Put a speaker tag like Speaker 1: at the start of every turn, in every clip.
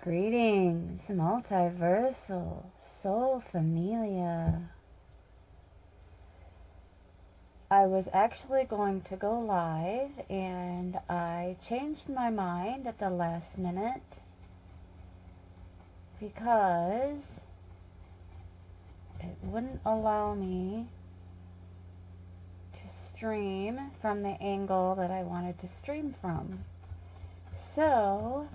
Speaker 1: Greetings, multiversal soul familia. I was actually going to go live and I changed my mind at the last minute because it wouldn't allow me to stream from the angle that I wanted to stream from. So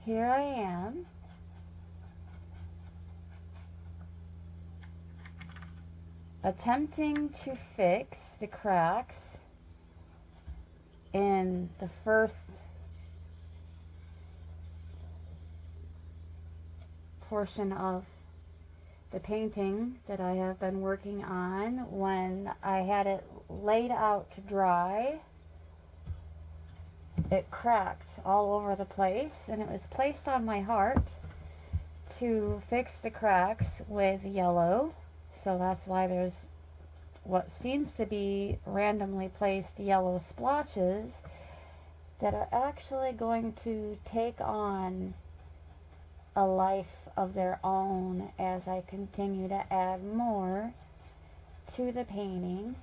Speaker 1: here I am. Attempting to fix the cracks in the first portion of the painting that I have been working on. When I had it laid out to dry, it cracked all over the place, and it was placed on my heart to fix the cracks with yellow. So that's why there's what seems to be randomly placed yellow splotches that are actually going to take on a life of their own as I continue to add more to the painting.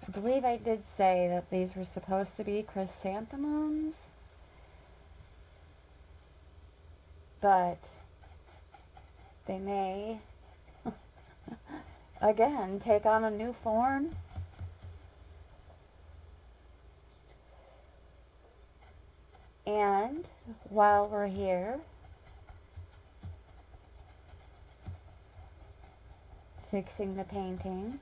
Speaker 1: I believe I did say that these were supposed to be chrysanthemums, but they may again take on a new form. And while we're here, fixing the painting,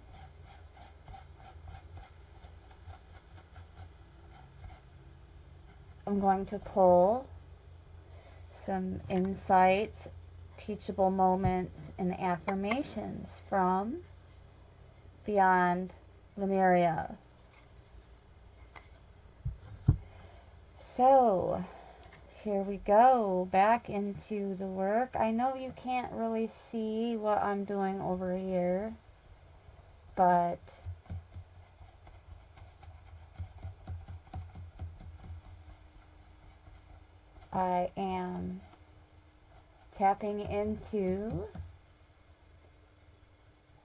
Speaker 1: I'm going to pull some insights, teachable moments, and affirmations from Beyond Lemuria. So here we go, back into the work. I know you can't really see what I'm doing over here, but I am tapping into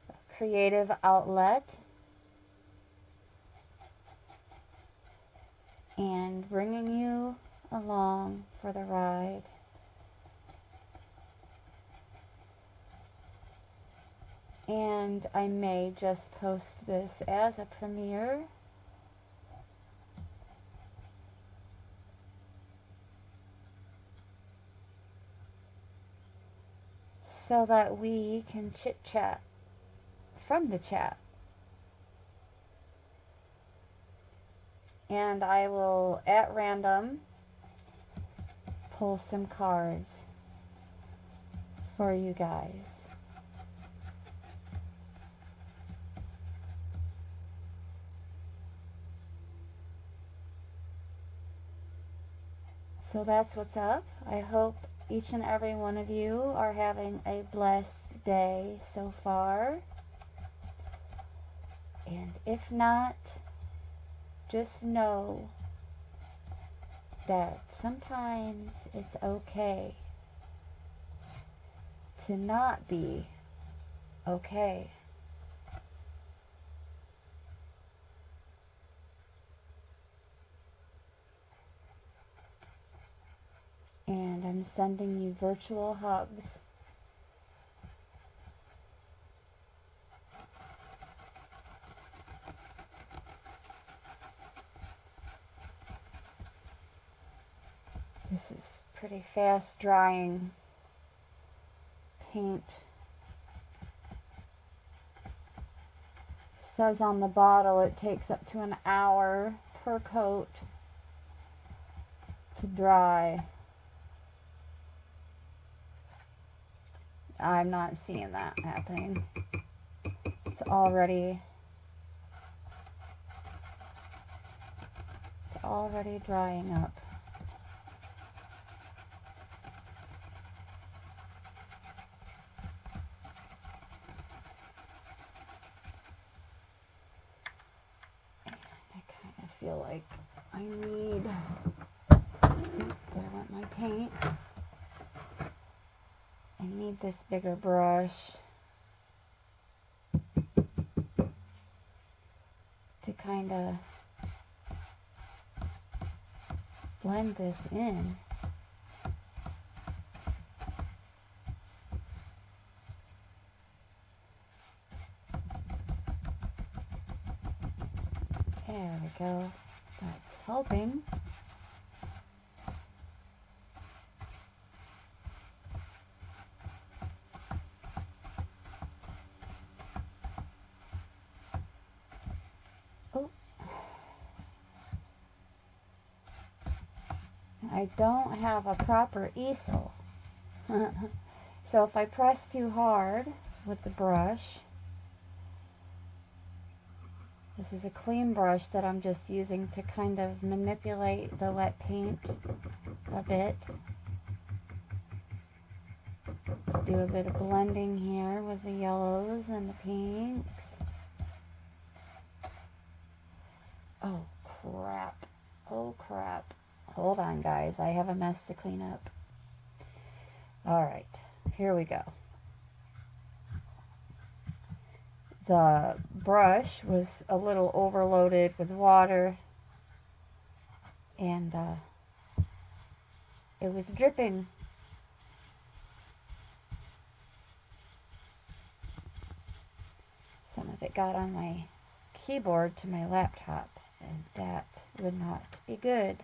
Speaker 1: a creative outlet and bringing you along for the ride. And I may just post this as a premiere so that we can chit chat from the chat. And I will, at random, pull some cards for you guys. So that's what's up. I hope each and every one of you are having a blessed day so far. And if not, just know that sometimes it's okay to not be okay. And I'm sending you virtual hugs. This is pretty fast drying paint. It says on the bottle it takes up to an hour per coat to dry. I'm not seeing that happening. It's already drying up. feel like I need, there went my paint. I need this bigger brush to kind of blend this in. There we go. That's helping. Oh. I don't have a proper easel. So if I press too hard with the brush, this is a clean brush that I'm just using to kind of manipulate the wet paint a bit. Do a bit of blending here with the yellows and the pinks. Oh crap. Oh crap. Hold on guys, I have a mess to clean up. Alright, here we go. The brush was a little overloaded with water, and it was dripping. Some of it got on my keyboard to my laptop, and that would not be good.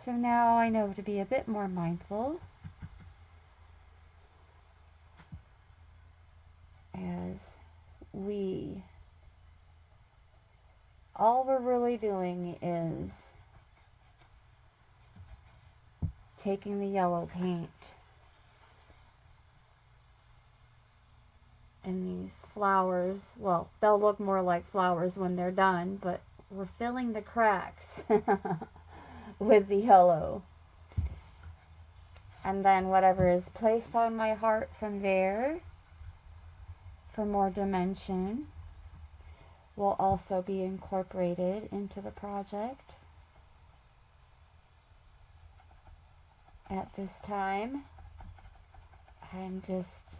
Speaker 1: So now I know to be a bit more mindful as all we're really doing is taking the yellow paint and these flowers, well, they'll look more like flowers when they're done, but we're filling the cracks with the yellow. And then whatever is placed on my heart from there for more dimension will also be incorporated into the project. At this time, I'm just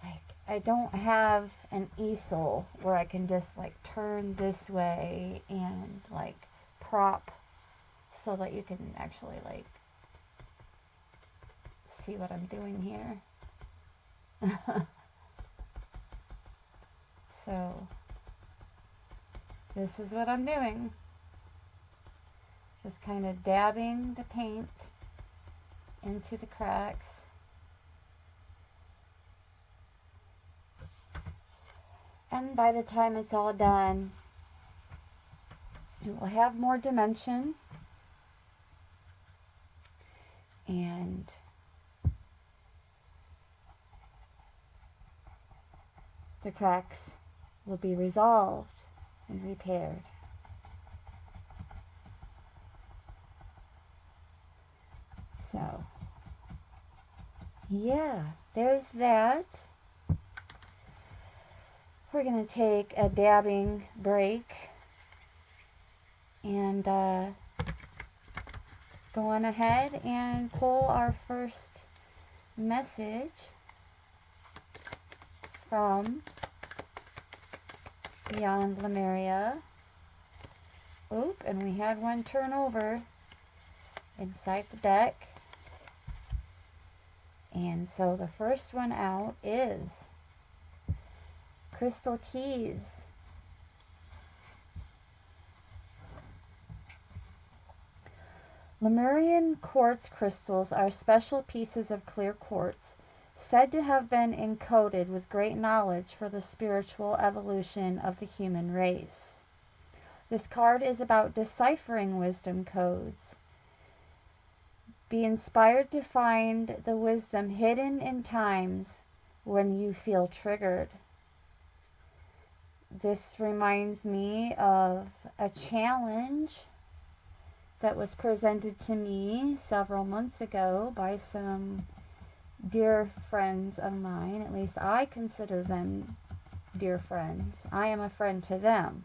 Speaker 1: like, I don't have an easel where I can just like turn this way and like prop so that you can actually like see what I'm doing here. So this is what I'm doing. Just kind of dabbing the paint into the cracks. And by the time it's all done, it will have more dimension, and the cracks will be resolved and repaired. So, yeah, there's that. We're going to take a dabbing break and go on ahead and pull our first message from Beyond Lemuria. Oop, and we had one turn over inside the deck. And so the first one out is Crystal Keys. Lemurian quartz crystals are special pieces of clear quartz said to have been encoded with great knowledge for the spiritual evolution of the human race. This card is about deciphering wisdom codes. Be inspired to find the wisdom hidden in times when you feel triggered. This reminds me of a challenge that was presented to me several months ago by some dear friends of mine. At least I consider them dear friends. I am a friend to them.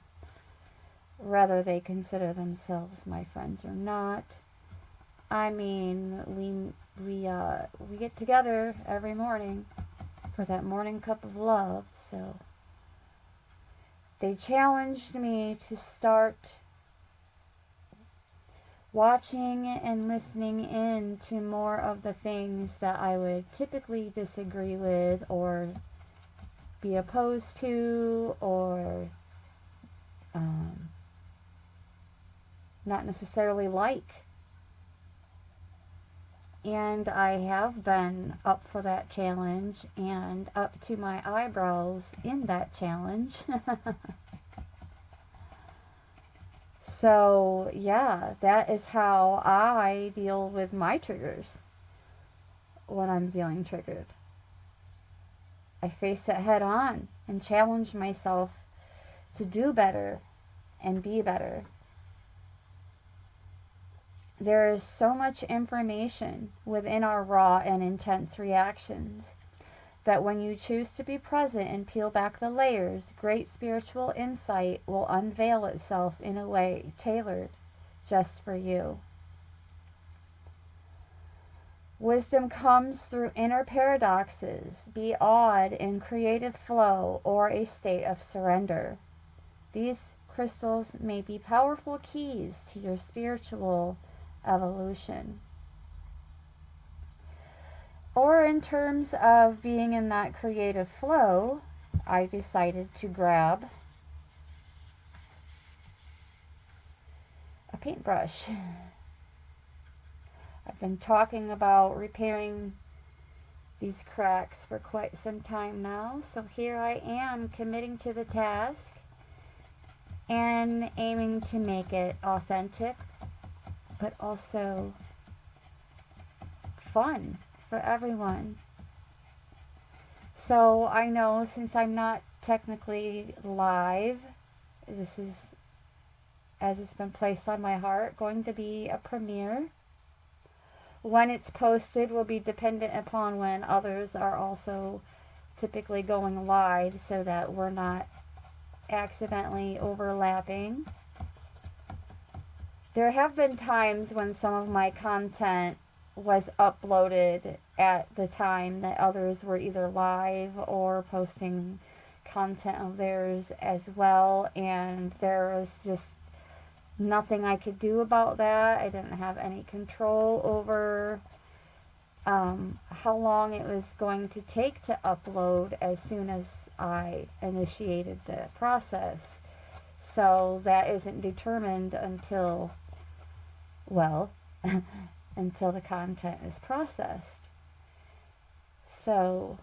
Speaker 1: whether they consider themselves my friends or not. I mean, we get together every morning for that morning cup of love. So they challenged me to start watching and listening in to more of the things that I would typically disagree with or be opposed to, or not necessarily like. And I have been up for that challenge and up to my eyebrows in that challenge. So, yeah, that is how I deal with my triggers when I'm feeling triggered. I face it head on and challenge myself to do better and be better. There is so much information within our raw and intense reactions that when you choose to be present and peel back the layers, great spiritual insight will unveil itself in a way tailored just for you. Wisdom comes through inner paradoxes, be awed in creative flow or a state of surrender. These crystals may be powerful keys to your spiritual evolution. Or in terms of being in that creative flow, I decided to grab a paintbrush. I've been talking about repairing these cracks for quite some time now, so here I am committing to the task and aiming to make it authentic, but also fun for everyone. So I know, since I'm not technically live, this is, as it's been placed on my heart, going to be a premiere. When it's posted will be dependent upon when others are also typically going live, so that we're not accidentally overlapping. There have been times when some of my content was uploaded at the time that others were either live or posting content of theirs as well, and there was just nothing I could do about that. I didn't have any control over how long it was going to take to upload as soon as I initiated the process. So that isn't determined until, well, until the content is processed. So,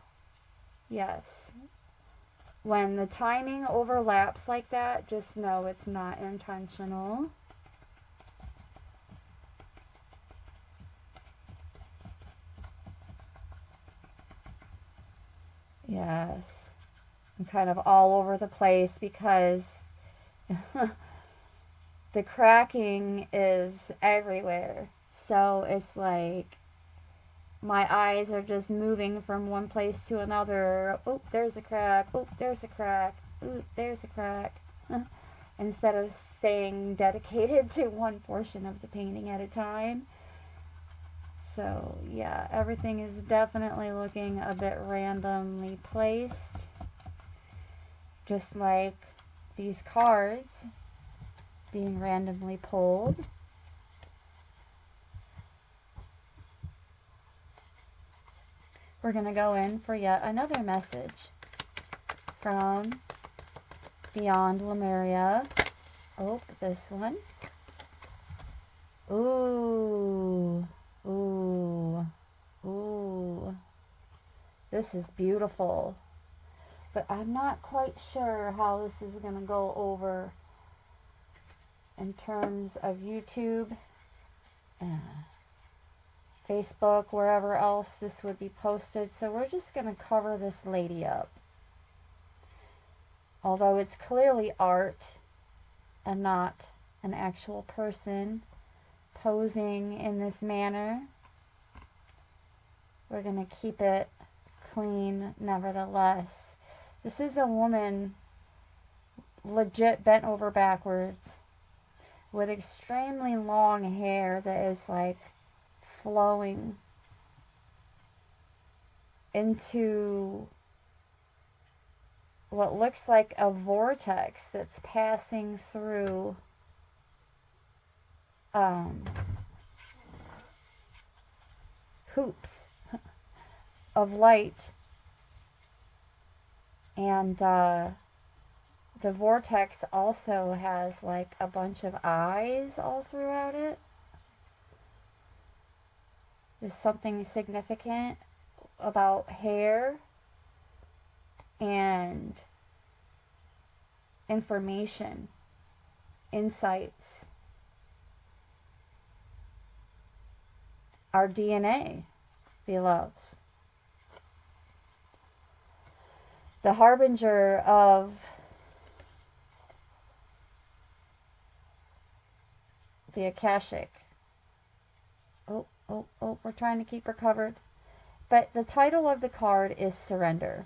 Speaker 1: yes. When the timing overlaps like that, just know it's not intentional. Yes. I'm kind of all over the place because the cracking is everywhere. So it's like my eyes are just moving from one place to another. Oh, there's a crack. Oh, there's a crack. Oh, there's a crack. Instead of staying dedicated to one portion of the painting at a time. So, yeah, everything is definitely looking a bit randomly placed. Just like these cards being randomly pulled. We're going to go in for yet another message from Beyond Lemuria. Oh, this one. Ooh. Ooh. Ooh. This is beautiful. But I'm not quite sure how this is going to go over in terms of YouTube, Facebook, wherever else this would be posted. So we're just going to cover this lady up. Although it's clearly art and not an actual person posing in this manner, we're going to keep it clean nevertheless. This is a woman legit bent over backwards with extremely long hair that is like flowing into what looks like a vortex that's passing through hoops of light. And the vortex also has like a bunch of eyes all throughout it. There's something significant about hair and information, insights, our DNA, beloveds. The harbinger of the Akashic. We're trying to keep her covered. But the title of the card is Surrender.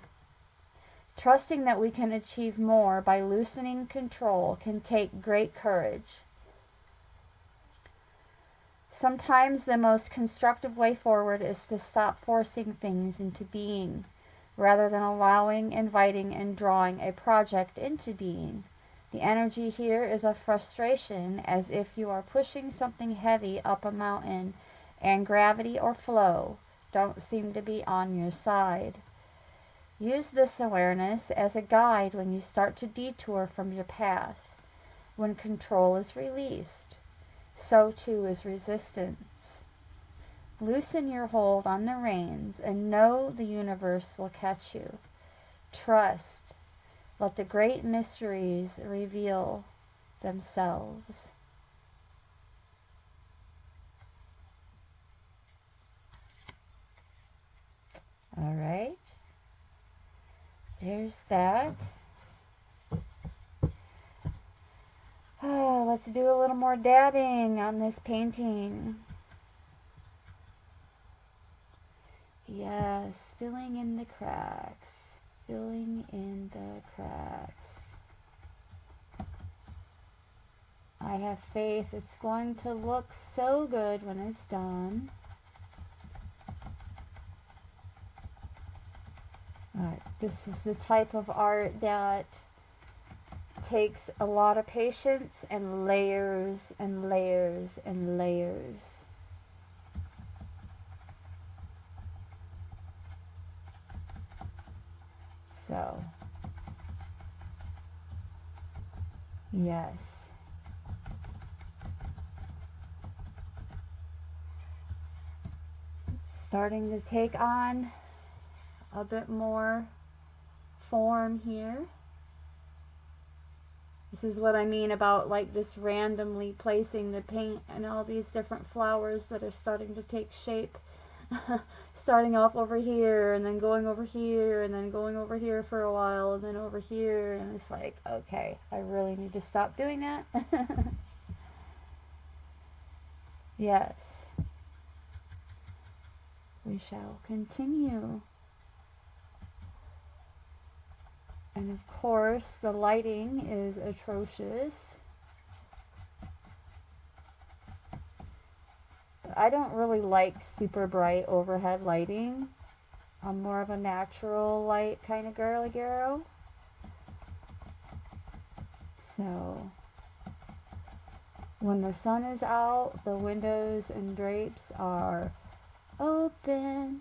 Speaker 1: Trusting that we can achieve more by loosening control can take great courage. Sometimes the most constructive way forward is to stop forcing things into being, rather than allowing, inviting, and drawing a project into being. The energy here is of frustration, as if you are pushing something heavy up a mountain, and gravity or flow don't seem to be on your side. Use this awareness as a guide when you start to detour from your path. When control is released, so too is resistance. Loosen your hold on the reins and know the universe will catch you. Trust. Let the great mysteries reveal themselves. All right. There's that. Oh, let's do a little more dabbing on this painting. Yes, filling in the cracks. Filling in the cracks. I have faith it's going to look so good when it's done. Alright, this is the type of art that takes a lot of patience and layers and layers and layers. So, yes. It's starting to take on a bit more form here. This is what I mean about like just randomly placing the paint and all these different flowers that are starting to take shape. Starting off over here and then going over here and then going over here for a while and then over here, and it's like, okay, I really need to stop doing that. Yes. We shall continue. And of course, the lighting is atrocious. I don't really like super bright overhead lighting. I'm more of a natural light kind of girly girl. So, when the sun is out, the windows and drapes are open.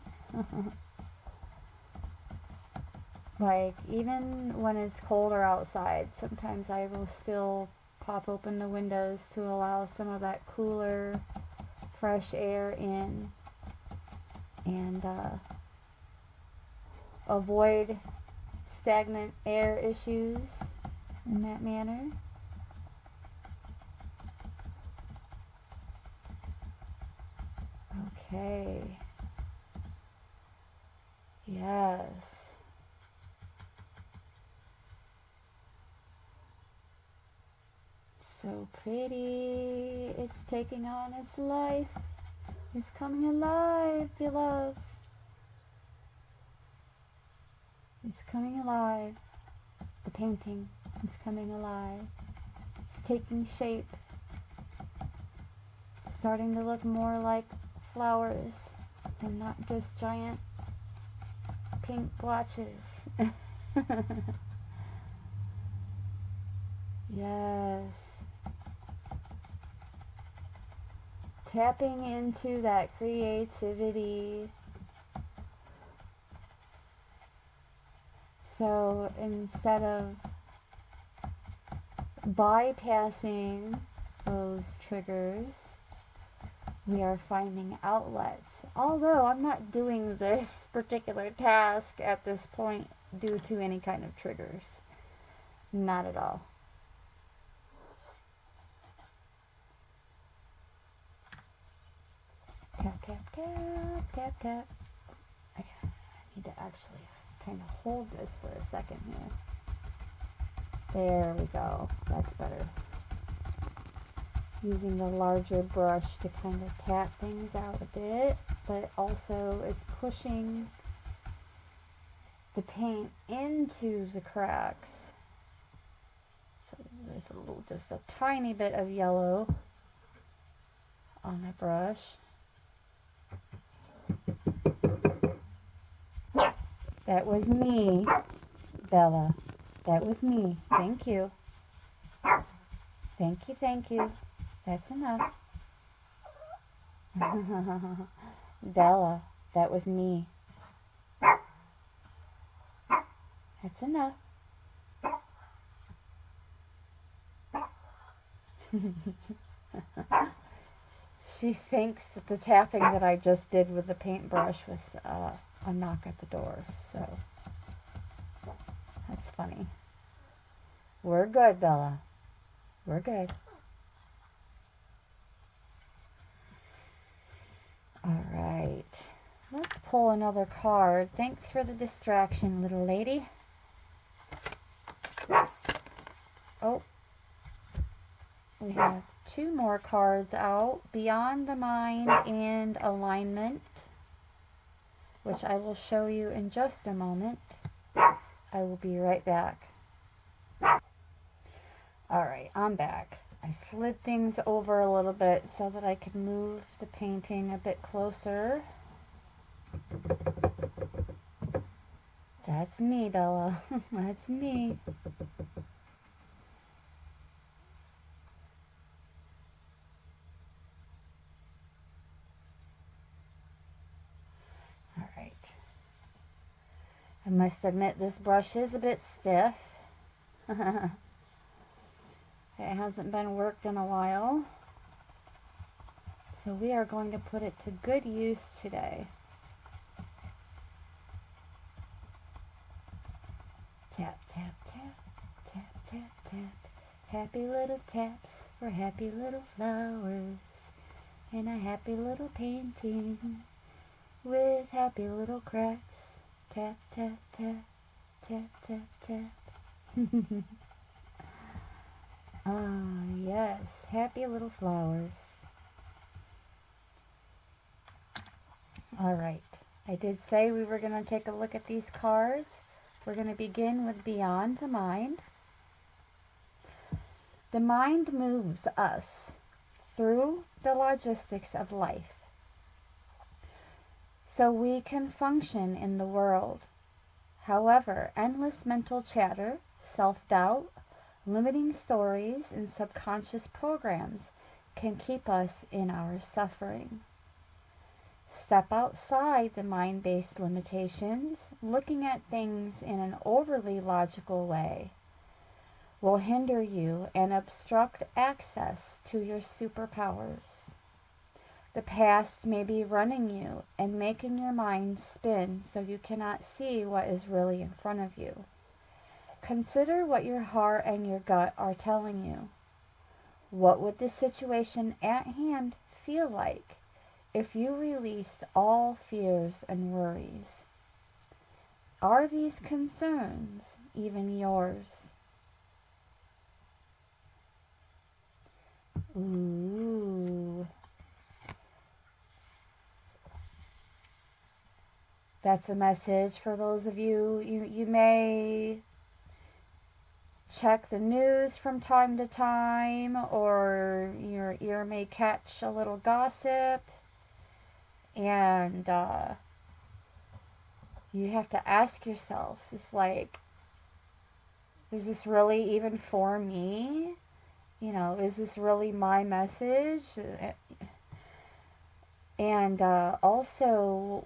Speaker 1: Like, even when it's colder outside, sometimes I will still pop open the windows to allow some of that cooler, fresh air in, and avoid stagnant air issues in that manner. Okay. Yes. So pretty. It's taking on its life. It's coming alive, beloveds. It's coming alive. The painting is coming alive. It's taking shape. starting to look more like flowers and not just giant pink blotches. Yes. Tapping into that creativity. So instead of bypassing those triggers, we are finding outlets. Although I'm not doing this particular task at this point due to any kind of triggers. Not at all. Tap, tap, tap, tap, tap. I need to actually kind of hold this for a second here. There we go. That's better. Using the larger brush to kind of tap things out a bit, but also it's pushing the paint into the cracks. So there's just a tiny bit of yellow on the brush. That was me, Bella. That was me. Thank you. Thank you, thank you. That's enough. Bella, that was me. That's enough. She thinks that the tapping that I just did with the paintbrush was a knock at the door, so that's funny. We're good, Bella. We're good. All right. Let's pull another card. Thanks for the distraction, little lady. Oh. We have two more cards out. Beyond the Mind and Alignment, which I will show you in just a moment. I will be right back. Alright, I'm back. I slid things over a little bit so that I could move the painting a bit closer. That's me, Bella. That's me. Alright. I must admit this brush is a bit stiff. It hasn't been worked in a while. So we are going to put it to good use today. Tap, tap, tap, tap, tap, tap. Happy little taps for happy little flowers. And a happy little painting with happy little cracks. Tap, tap, tap, tap, tap, tap. Ah, yes, happy little flowers. All right, I did say we were going to take a look at these cards. We're going to begin with Beyond the Mind. The mind moves us through the logistics of life so we can function in the world. However, endless mental chatter, self-doubt, limiting stories, and subconscious programs can keep us in our suffering. Step outside the mind-based limitations. Looking at things in an overly logical way will hinder you and obstruct access to your superpowers. The past may be running you and making your mind spin so you cannot see what is really in front of you. Consider what your heart and your gut are telling you. What would the situation at hand feel like if you released all fears and worries? Are these concerns even yours? Ooh. That's a message for those of you, you may check the news from time to time, or your ear may catch a little gossip, and you have to ask yourselves, it's like, is this really even for me? You know, is this really my message? And also,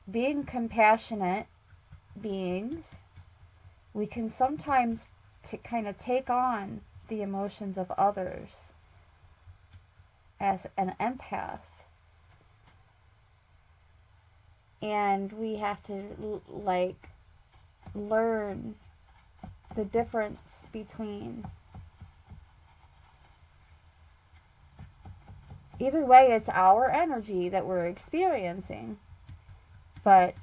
Speaker 1: being compassionate beings, we can sometimes kind of take on the emotions of others as an empath. And we have to, like, learn the difference between, either way, it's our energy that we're experiencing, but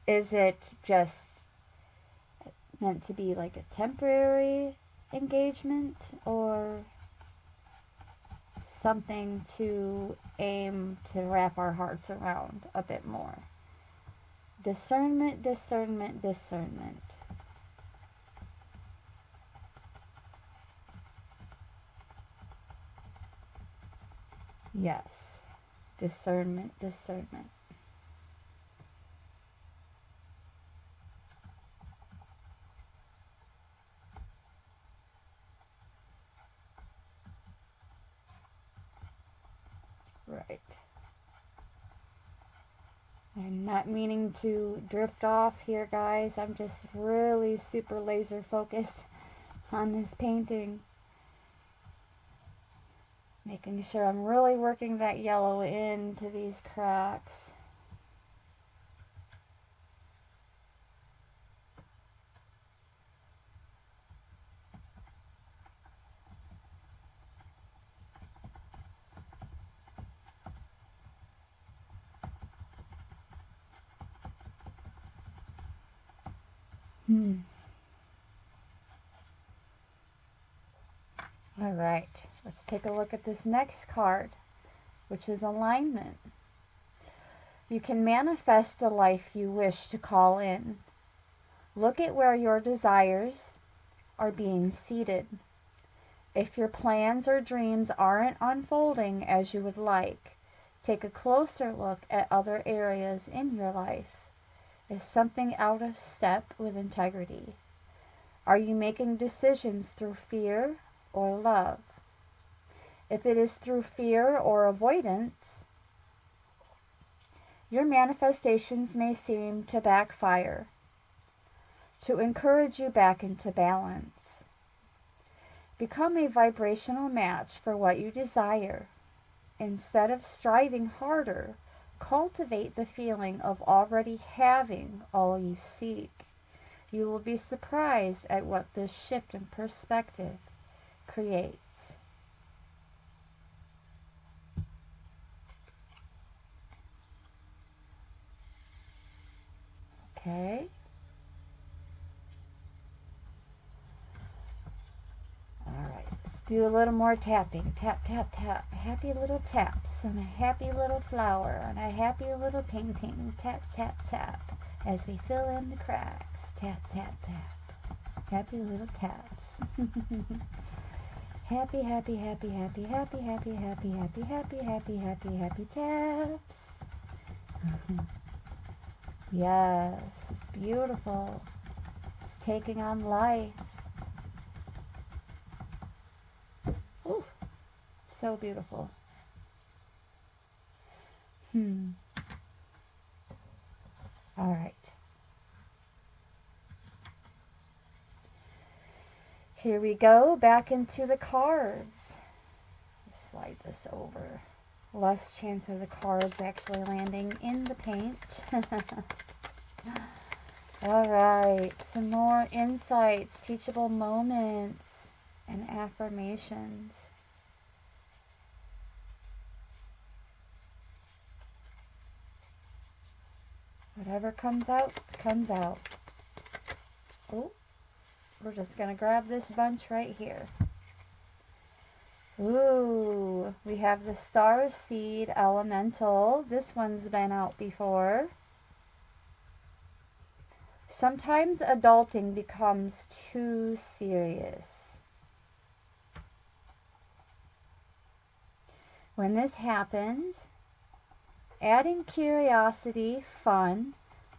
Speaker 1: is it just meant to be like a temporary engagement, or something to aim to wrap our hearts around a bit more? Discernment, discernment, discernment. Yes. Discernment, discernment. Right. I'm not meaning to drift off here, guys. I'm just really super laser focused on this painting. Making sure I'm really working that yellow into these cracks. All right, let's take a look at this next card, which is alignment. You can manifest the life you wish to call in. Look at where your desires are being seated. If your plans or dreams aren't unfolding as you would like, take a closer look at other areas in your life. Is something out of step with integrity? Are you making decisions through fear or love? If it is through fear or avoidance, your manifestations may seem to backfire. To encourage you back into balance, become a vibrational match for what you desire. Instead of striving harder, cultivate the feeling of already having all you seek. You will be surprised at what this shift in perspective creates. Okay. All right. Let's do a little more tapping. Tap, tap, tap. Happy little taps on a happy little flower, on a happy little painting. Tap, tap, tap. As we fill in the cracks. Tap, tap, tap. Happy little taps. Happy, happy, happy, happy, happy, happy, happy, happy, happy, happy, happy, happy taps. Yes, it's beautiful. It's taking on life. Ooh, so beautiful. All right. Here we go, back into the cards. Slide this over. Less chance of the cards actually landing in the paint. All right, some more insights, teachable moments, and affirmations. Whatever comes out, comes out. Oh, we're just going to grab this bunch right here. Ooh, we have the Star Seed Elemental. This one's been out before. Sometimes adulting becomes too serious. When this happens, adding curiosity, fun,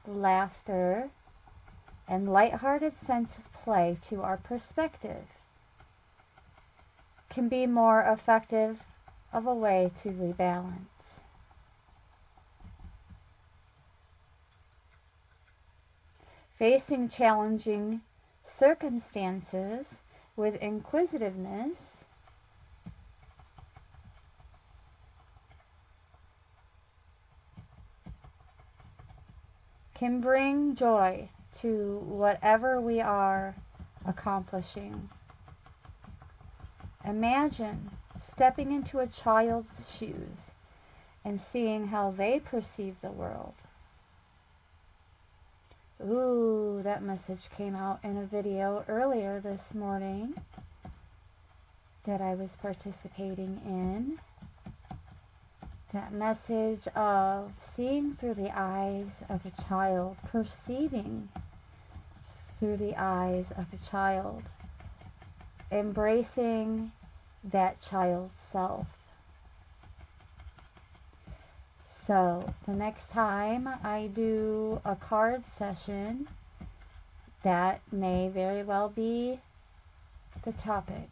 Speaker 1: laughter, and lighthearted sense of play to our perspective can be more effective of a way to rebalance. Facing challenging circumstances with inquisitiveness can bring joy to whatever we are accomplishing. Imagine stepping into a child's shoes and seeing how they perceive the world. Ooh, that message came out in a video earlier this morning that I was participating in. That message of seeing through the eyes of a child, perceiving through the eyes of a child, embracing that child's self. So the next time I do a card session, that may very well be the topic.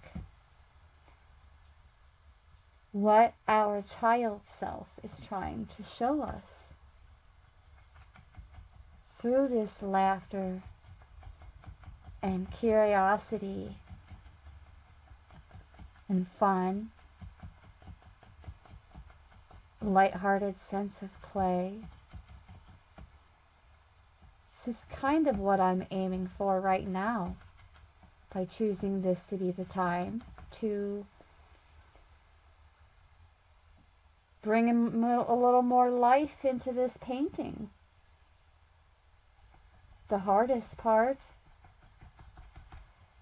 Speaker 1: What our child self is trying to show us through this laughter and curiosity and fun, lighthearted sense of play. This is kind of what I'm aiming for right now by choosing this to be the time to bring a little more life into this painting. The hardest part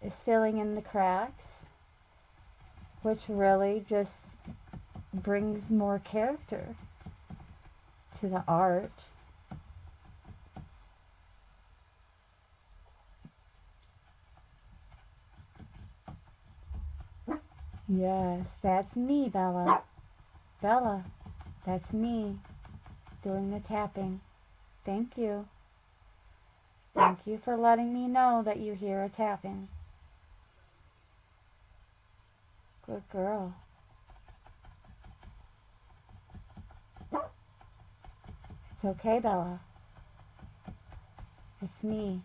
Speaker 1: is filling in the cracks, which really just brings more character to the art. Yes, that's me, Bella. Bella, that's me doing the tapping. Thank you. Thank you for letting me know that you hear a tapping. Good girl. It's okay, Bella. It's me.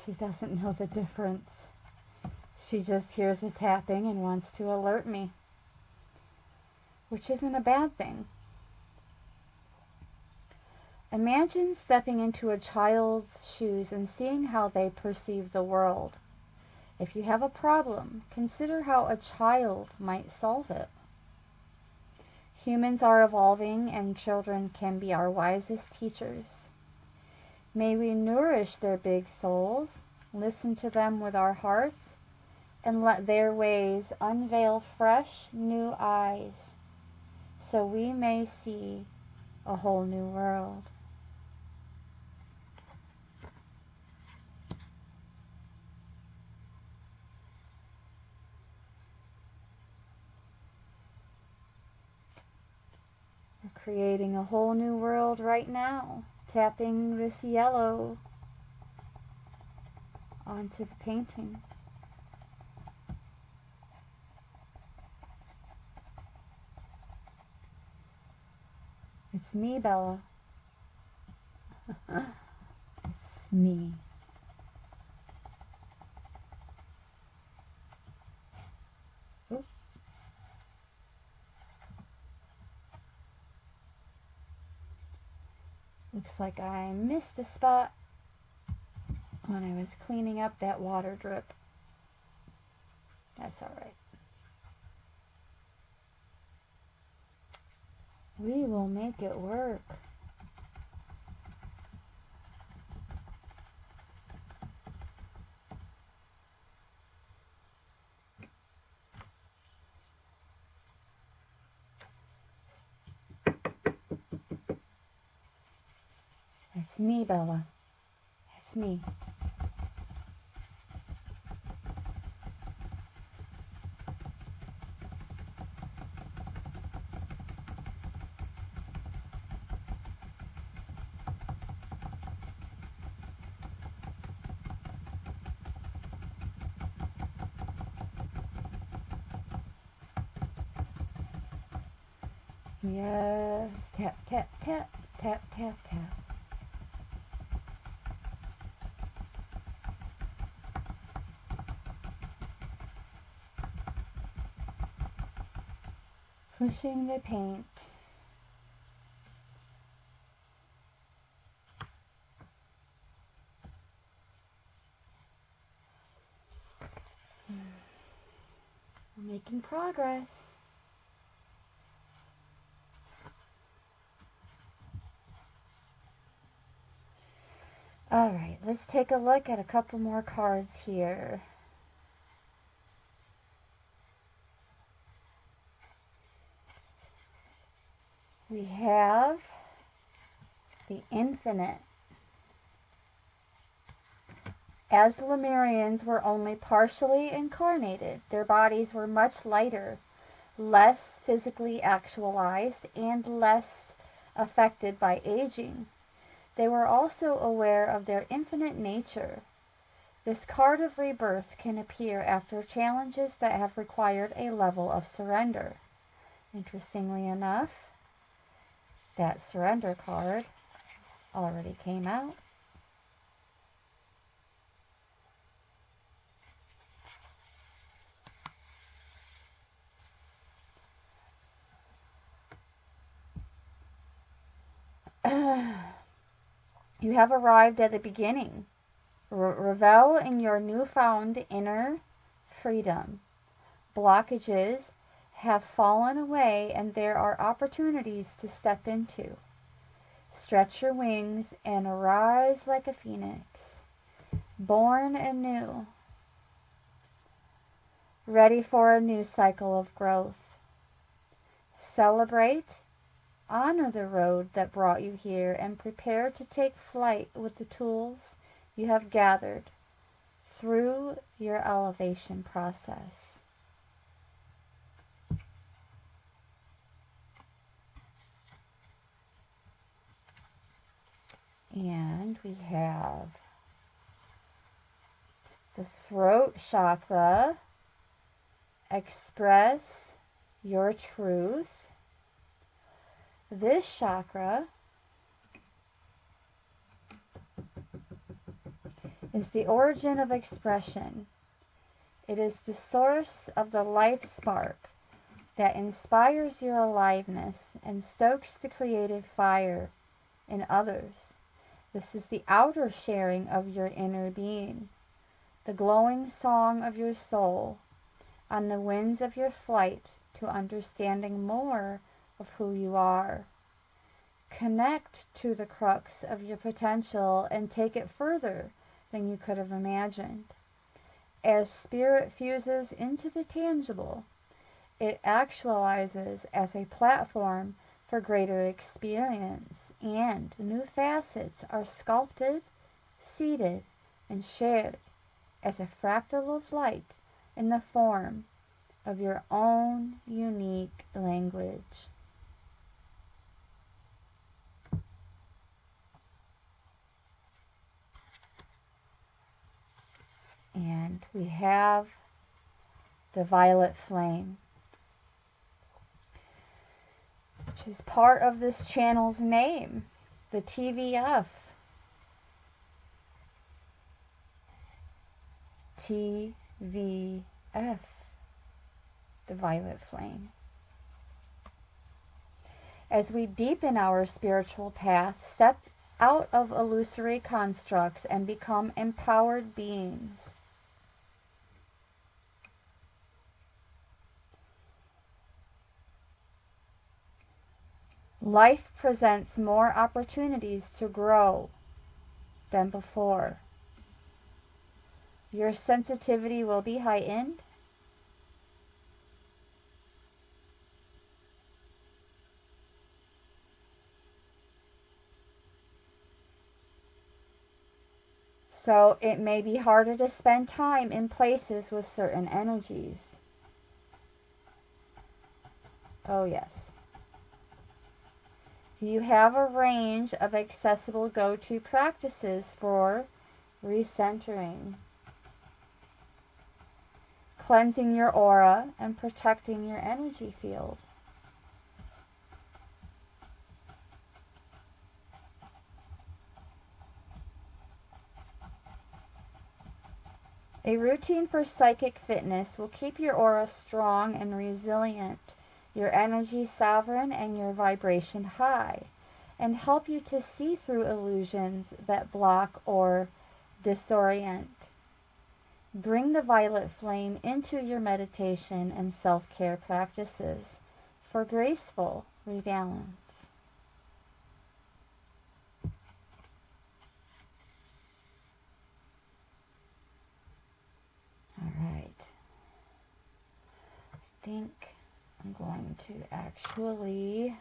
Speaker 1: She doesn't know the difference. She just hears a tapping and wants to alert me, which isn't a bad thing. Imagine stepping into a child's shoes and seeing how they perceive the world. If you have a problem, consider how a child might solve it. Humans are evolving, and children can be our wisest teachers. May we nourish their big souls, listen to them with our hearts, and let their ways unveil fresh, new eyes, so we may see a whole new world. We're creating a whole new world right now, tapping this yellow onto the painting. It's me, Bella. It's me. Oops. Looks like I missed a spot when I was cleaning up that water drip. That's all right. We will make it work. It's me, Bella. It's me. Yes. Tap, tap, tap, tap, tap, tap. Pushing the paint. We're making progress. All right, let's take a look at a couple more cards here. We have the Infinite. As the Lemurians were only partially incarnated, their bodies were much lighter, less physically actualized, and less affected by aging. They were also aware of their infinite nature. This card of rebirth can appear after challenges that have required a level of surrender. Interestingly enough, that surrender card already came out. You have arrived at the beginning. Revel in your newfound inner freedom. Blockages have fallen away and there are opportunities to step into. Stretch your wings and arise like a phoenix, born anew, ready for a new cycle of growth. Celebrate, honor the road that brought you here, and prepare to take flight with the tools you have gathered through your elevation process. And we have the throat chakra. Express your truth. This chakra is the origin of expression. It is the source of the life spark that inspires your aliveness and stokes the creative fire in others. This is the outer sharing of your inner being, the glowing song of your soul on the winds of your flight to understanding more of who you are. Connect to the crux of your potential and take it further than you could have imagined. As spirit fuses into the tangible, it actualizes as a platform for greater experience, and new facets are sculpted, seeded, and shared as a fractal of light in the form of your own unique language. And we have the violet flame, which is part of this channel's name, the TVF. TVF, the violet flame. As we deepen our spiritual path, step out of illusory constructs and become empowered beings. Life presents more opportunities to grow than before. Your sensitivity will be heightened. So it may be harder to spend time in places with certain energies. Oh yes. Do you have a range of accessible go-to practices for recentering, cleansing your aura, and protecting your energy field? A routine for psychic fitness will keep your aura strong and resilient, your energy sovereign, and your vibration high, and help you to see through illusions that block or disorient. Bring the violet flame into your meditation and self-care practices for graceful rebalance. All right. I think I'm going to actually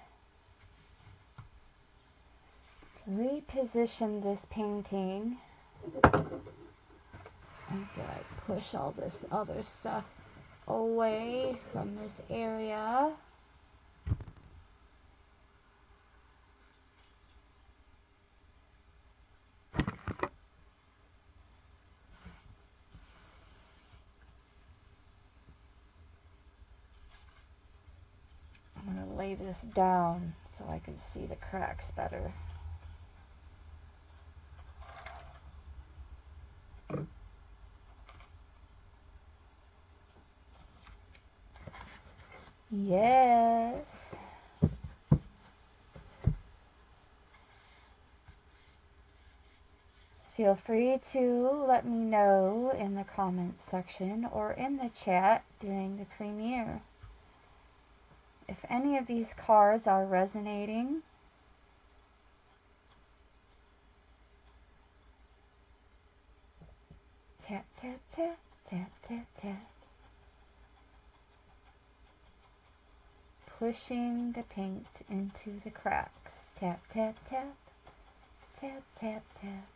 Speaker 1: reposition this painting after I push all this other stuff away from this area. I'm going to lay this down so I can see the cracks better. Yes. Feel free to let me know in the comments section or in the chat during the premiere if any of these cards are resonating. Tap, tap, tap, tap, tap, tap. Pushing the paint into the cracks. Tap, tap, tap, tap, tap, tap.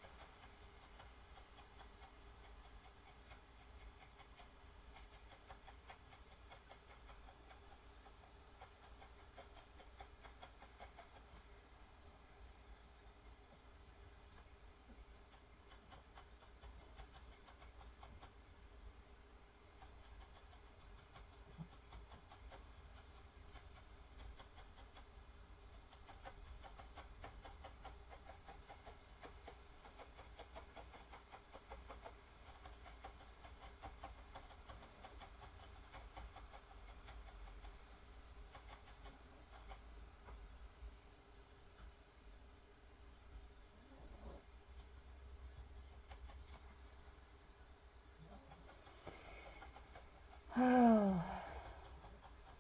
Speaker 1: Oh,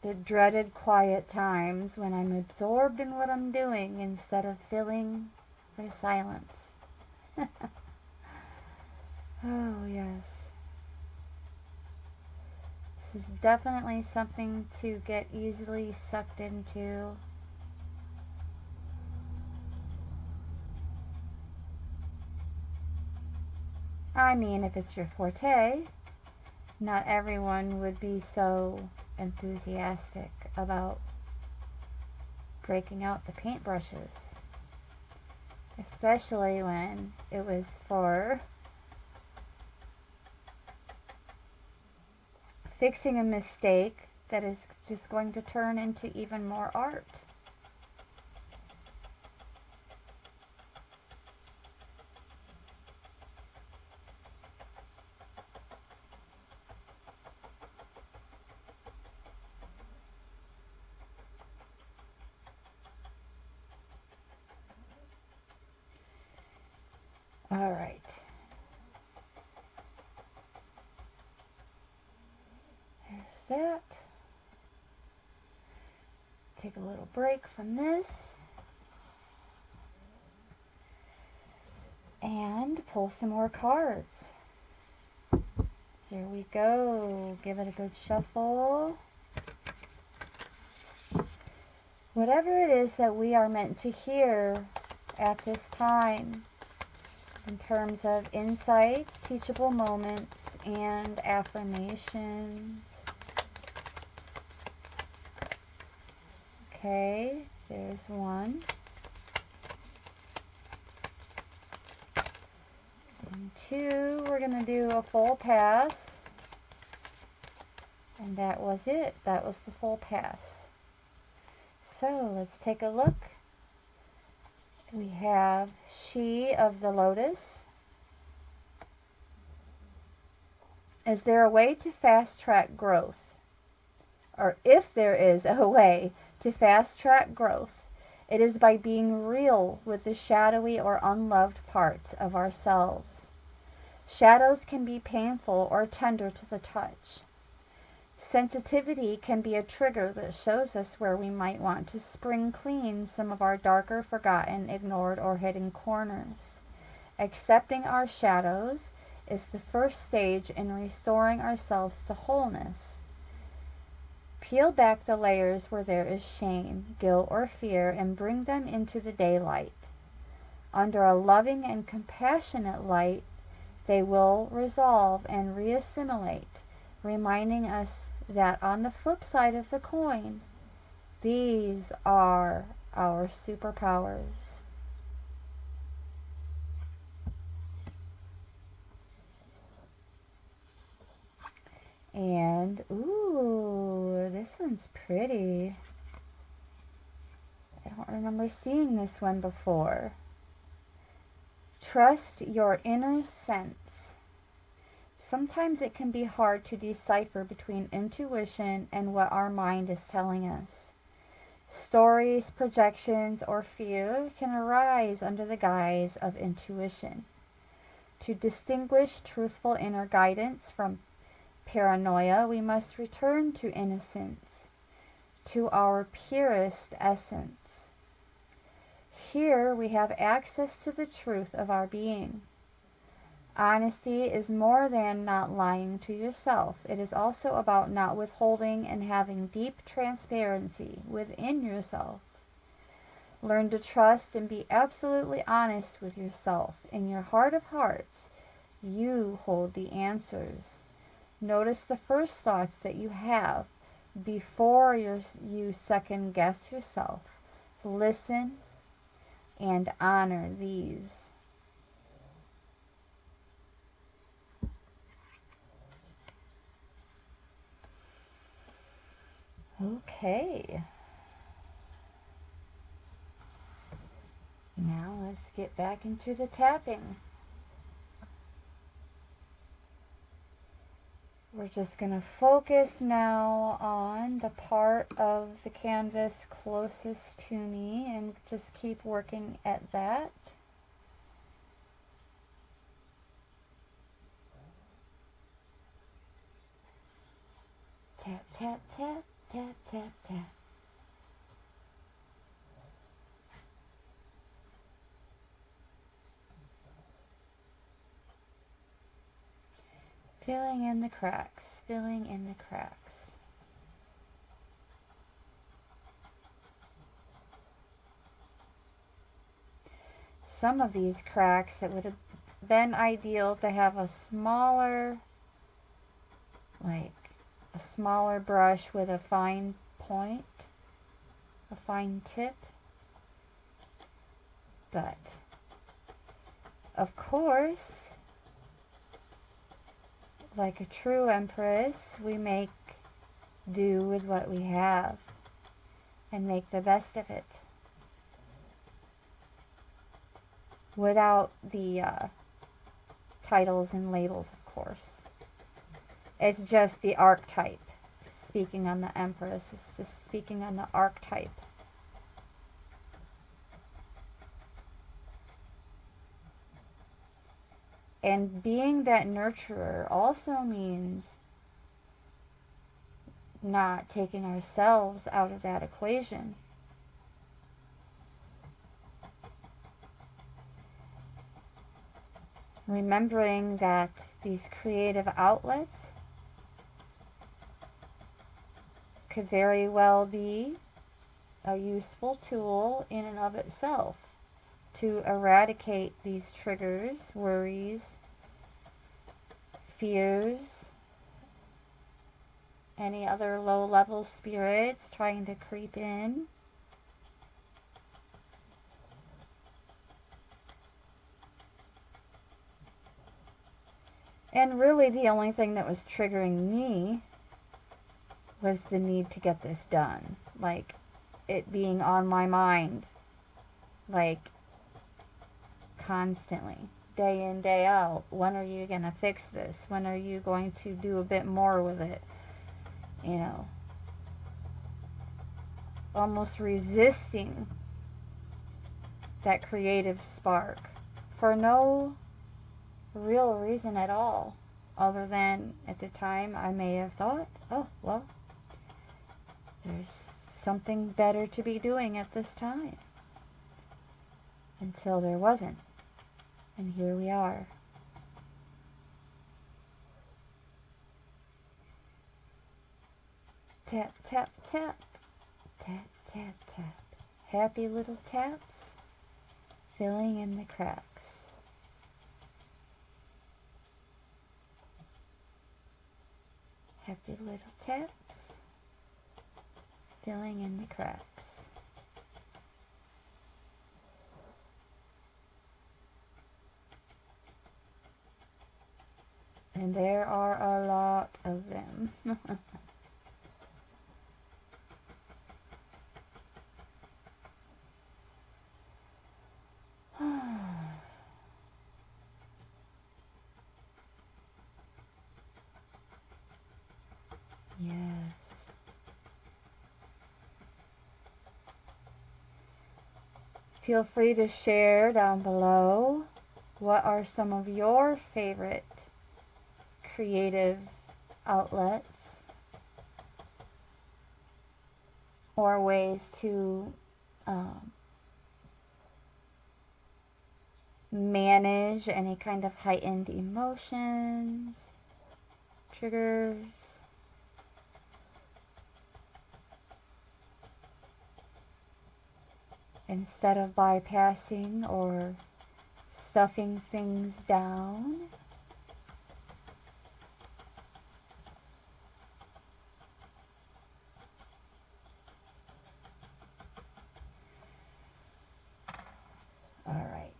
Speaker 1: the dreaded quiet times when I'm absorbed in what I'm doing instead of filling the silence. Oh, yes. This is definitely something to get easily sucked into. I mean, if it's your forte, not everyone would be so enthusiastic about breaking out the paintbrushes, especially when it was for fixing a mistake that is just going to turn into even more art. All right. There's that. Take a little break from this. And pull some more cards. Here we go. Give it a good shuffle. Whatever it is that we are meant to hear at this time, in terms of insights, teachable moments, and affirmations. Okay, there's one. And two, we're going to do a full pass. And that was it. That was the full pass. So let's take a look. We have She of the Lotus. Is there a way to fast track growth? Or if there is a way to fast track growth, it is by being real with the shadowy or unloved parts of ourselves. Shadows can be painful or tender to the touch. Sensitivity can be a trigger that shows us where we might want to spring clean some of our darker, forgotten, ignored, or hidden corners. Accepting our shadows is the first stage in restoring ourselves to wholeness. Peel back the layers where there is shame, guilt, or fear and bring them into the daylight. Under a loving and compassionate light, they will resolve and reassimilate, reminding us that on the flip side of the coin, these are our superpowers. And, ooh, this one's pretty. I don't remember seeing this one before. Trust your inner sense. Sometimes it can be hard to decipher between intuition and what our mind is telling us. Stories, projections, or fear can arise under the guise of intuition. To distinguish truthful inner guidance from paranoia, we must return to innocence, to our purest essence. Here we have access to the truth of our being. Honesty is more than not lying to yourself. It is also about not withholding and having deep transparency within yourself. Learn to trust and be absolutely honest with yourself. In your heart of hearts, you hold the answers. Notice the first thoughts that you have before you second guess yourself. Listen and honor these. Okay. Now let's get back into the tapping. We're just going to focus now on the part of the canvas closest to me and just keep working at that. Tap, tap, tap, tap, tap, tap. Filling in the cracks, filling in the cracks. Some of these cracks, it would have been ideal to have a smaller, a smaller brush with a fine point, a fine tip. But, of course, like a true empress, we make do with what we have and make the best of it. Without the titles and labels, of course. It's just the archetype. Speaking on the empress, it's just speaking on the archetype. And being that nurturer also means not taking ourselves out of that equation. Remembering that these creative outlets could very well be a useful tool in and of itself. to eradicate these triggers, worries, fears, any other low-level spirits trying to creep in. And really the only thing that was triggering me was the need to get this done. Like, it being on my mind. Like, constantly. Day in, day out. When are you going to fix this? When are you going to do a bit more with it? You know. Almost resisting that creative spark. For no real reason at all, other than at the time I may have thought, oh, well, there's something better to be doing at this time. Until there wasn't. And here we are. Tap, tap, tap. Tap, tap, tap. Happy little taps filling in the cracks. Happy little taps filling in the cracks. And there are a lot of them. Yes. Feel free to share down below what are some of your favorite creative outlets or ways to manage any kind of heightened emotions, triggers. Instead of bypassing or stuffing things down. All right.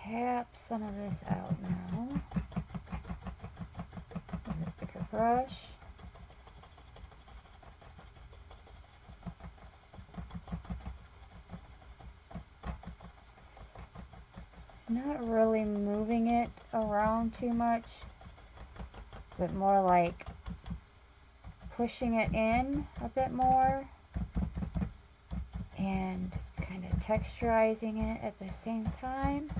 Speaker 1: Tap some of this out now with a bigger brush. Not really moving it around too much, but more like pushing it in a bit more and kind of texturizing it at the same time.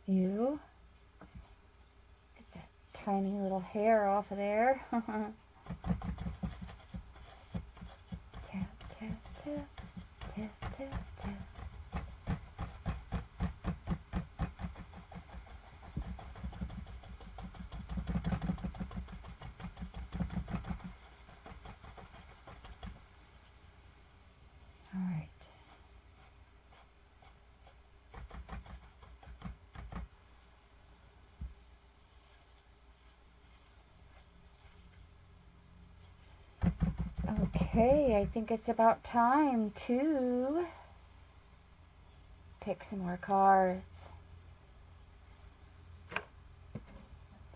Speaker 1: Ew. Get that tiny little hair off of there. Tap, tap, tap. Tap, tap, tap. All right. Okay, I think it's about time to pick some more cards.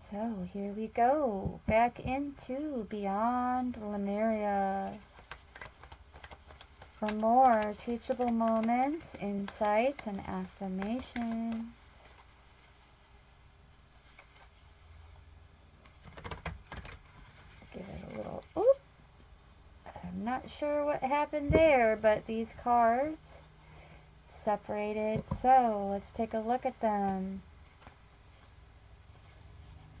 Speaker 1: So here we go, back into Beyond Lemuria for more teachable moments, insights, and affirmations. Give it a little, oop. I'm not sure what happened there, but these cards separated. So let's take a look at them.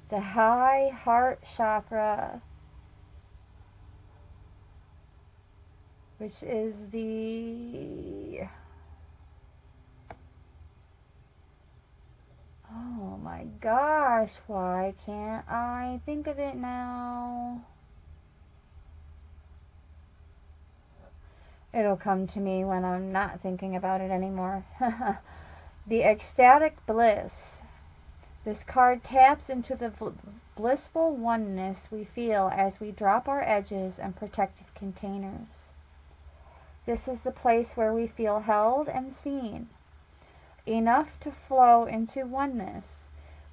Speaker 1: The high heart chakra, which is oh my gosh, why can't I think of it now? It'll come to me when I'm not thinking about it anymore. The ecstatic bliss. This card taps into the blissful oneness we feel as we drop our edges and protective containers. This is the place where we feel held and seen, enough to flow into oneness,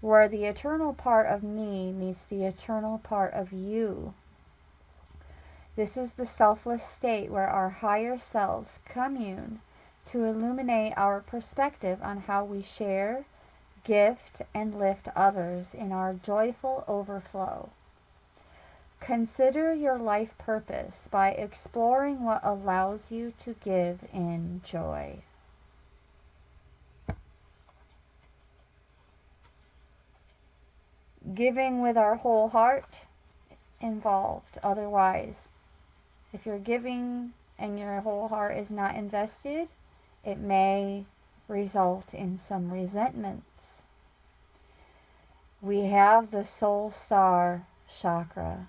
Speaker 1: where the eternal part of me meets the eternal part of you. This is the selfless state where our higher selves commune to illuminate our perspective on how we share, gift, and lift others in our joyful overflow. Consider your life purpose by exploring what allows you to give in joy. Giving with our whole heart involved. Otherwise, if you're giving and your whole heart is not invested, it may result in some resentments. We have the soul star chakra.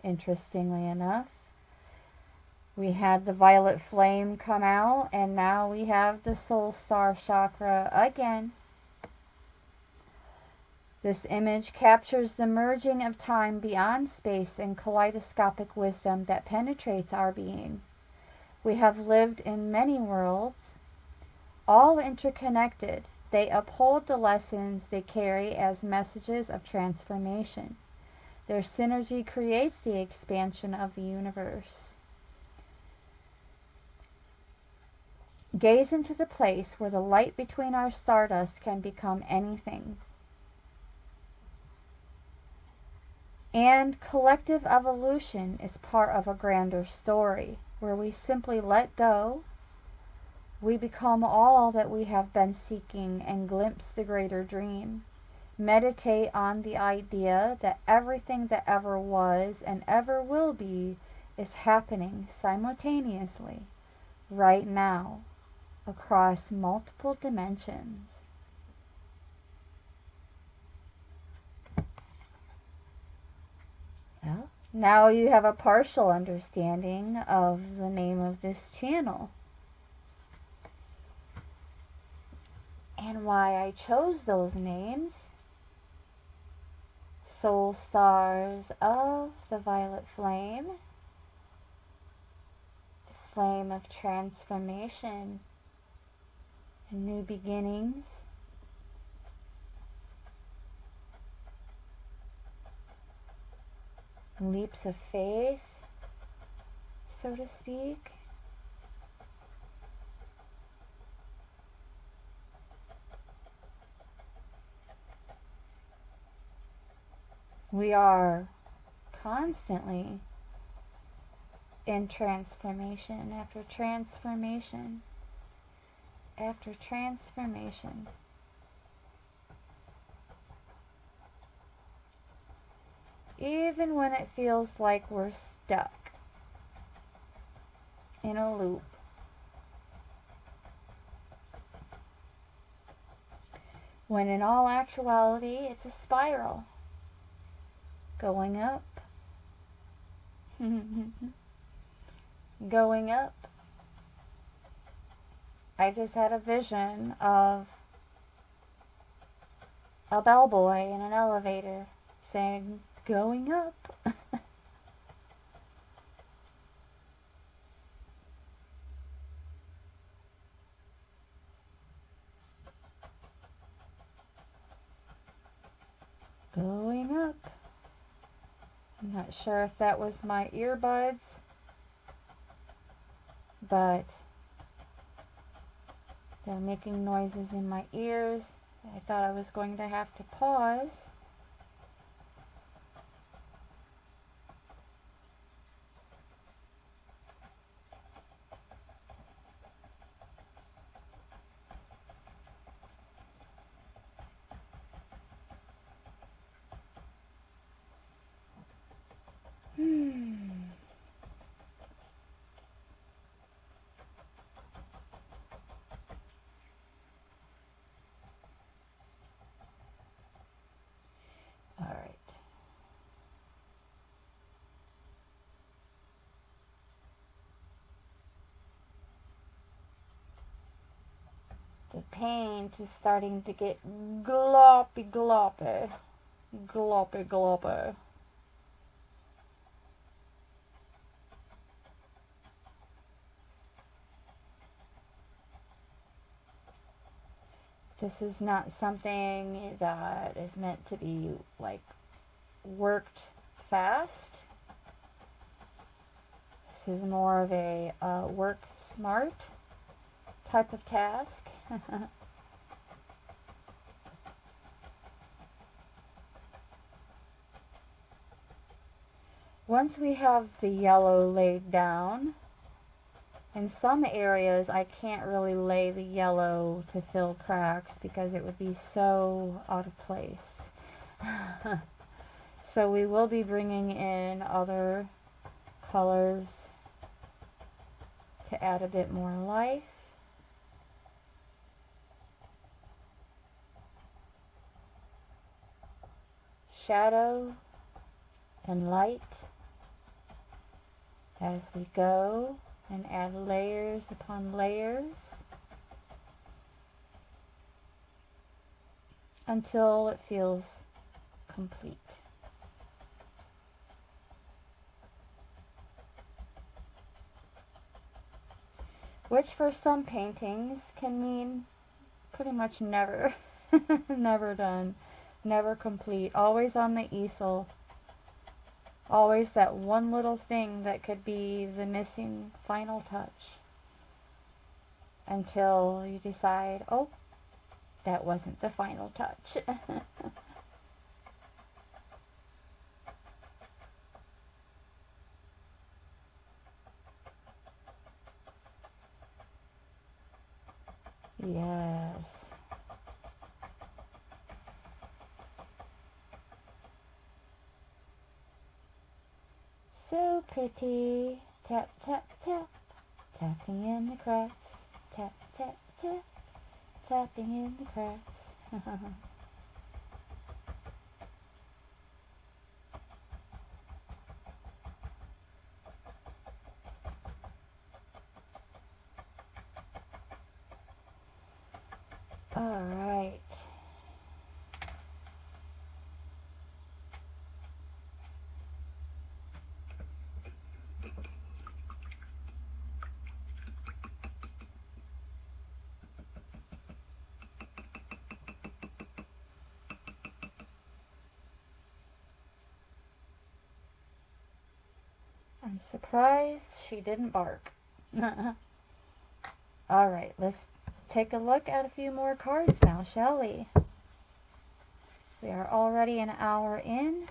Speaker 1: Interestingly enough, we had the violet flame come out, and now we have the soul star chakra again. This image captures the merging of time beyond space and kaleidoscopic wisdom that penetrates our being. We have lived in many worlds, all interconnected. They uphold the lessons they carry as messages of transformation. Their synergy creates the expansion of the universe. Gaze into the place where the light between our stardust can become anything. And collective evolution is part of a grander story, where we simply let go. We become all that we have been seeking and glimpse the greater dream. Meditate on the idea that everything that ever was and ever will be is happening simultaneously, right now, across multiple dimensions. Well, now you have a partial understanding of the name of this channel and why I chose those names. Soul stars of the violet flame, the flame of transformation and new beginnings. Leaps of faith, so to speak. We are constantly in transformation after transformation after transformation. Even when it feels like we're stuck in a loop. When in all actuality, it's a spiral. Going up. Going up. I just had a vision of a bellboy in an elevator saying, "Going up." Going up. I'm not sure if that was my earbuds, but they're making noises in my ears. I thought I was going to have to pause. paint is starting to get gloppy gloppy. Gloppy gloppy. This is not something that is meant to be like worked fast. This is more of a work smart type of task. Once we have the yellow laid down, in some areas I can't really lay the yellow to fill cracks because it would be so out of place. So we will be bringing in other colors to add a bit more life. Shadow and light as we go, and add layers upon layers until it feels complete. Which for some paintings can mean pretty much never. Never done, never complete, always on the easel. Always that one little thing that could be the missing final touch. Until you decide, oh, that wasn't the final touch. Yes. So pretty. Tap, tap, tap. Tapping in the cracks. Tap, tap, tap. Tapping in the cracks. All right. I'm surprised she didn't bark. All right, let's take a look at a few more cards now, shall we? We are already an hour in.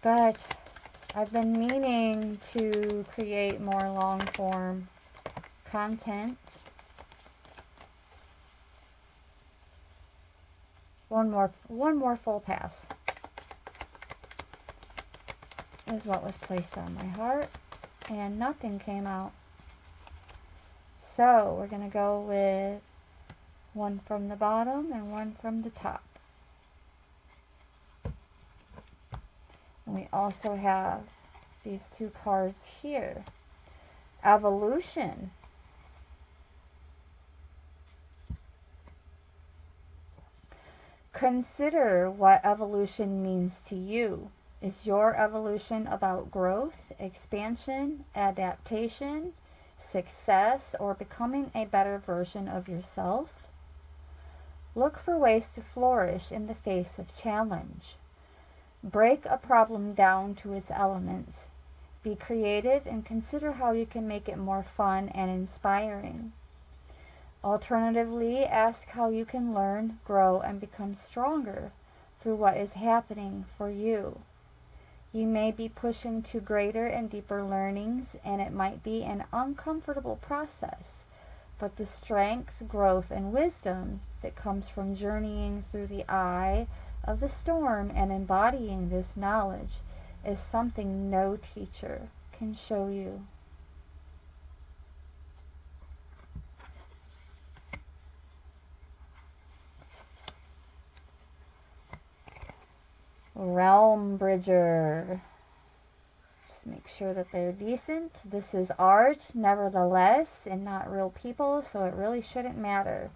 Speaker 1: But I've been meaning to create more long form content. One more full pass is what was placed on my heart, and nothing came out. So we're going to go with one from the bottom and one from the top. And we also have these two cards here. Evolution. Consider what evolution means to you. Is your evolution about growth, expansion, adaptation, success, or becoming a better version of yourself? Look for ways to flourish in the face of challenge. Break a problem down to its elements. Be creative and consider how you can make it more fun and inspiring. Alternatively, ask how you can learn, grow, and become stronger through what is happening for you. You may be pushing to greater and deeper learnings, and it might be an uncomfortable process, but the strength, growth, and wisdom that comes from journeying through the eye of the storm and embodying this knowledge is something no teacher can show you. Realm Bridger. Just make sure that they're decent. This is art, nevertheless, and not real people, so it really shouldn't matter.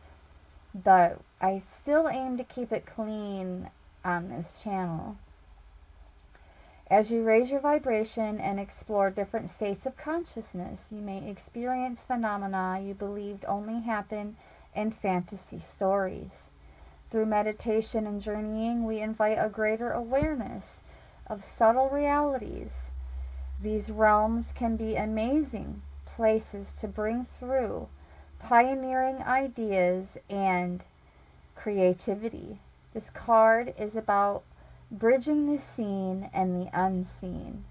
Speaker 1: But I still aim to keep it clean on this channel. As you raise your vibration and explore different states of consciousness, you may experience phenomena you believed only happen in fantasy stories. Through meditation and journeying, we invite a greater awareness of subtle realities. These realms can be amazing places to bring through pioneering ideas and creativity. This card is about bridging the seen and the unseen.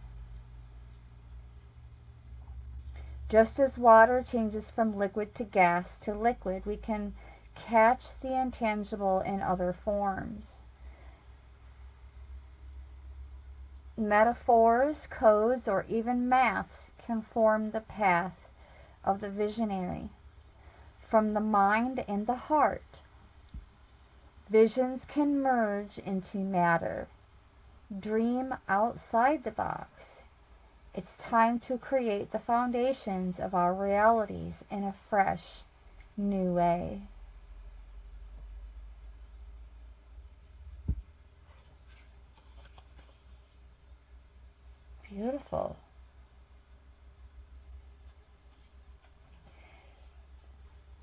Speaker 1: Just as water changes from liquid to gas to liquid, we can catch the intangible in other forms. Metaphors, codes, or even maths can form the path of the visionary. From the mind and the heart, visions can merge into matter. Dream outside the box. It's time to create the foundations of our realities in a fresh, new way. Beautiful.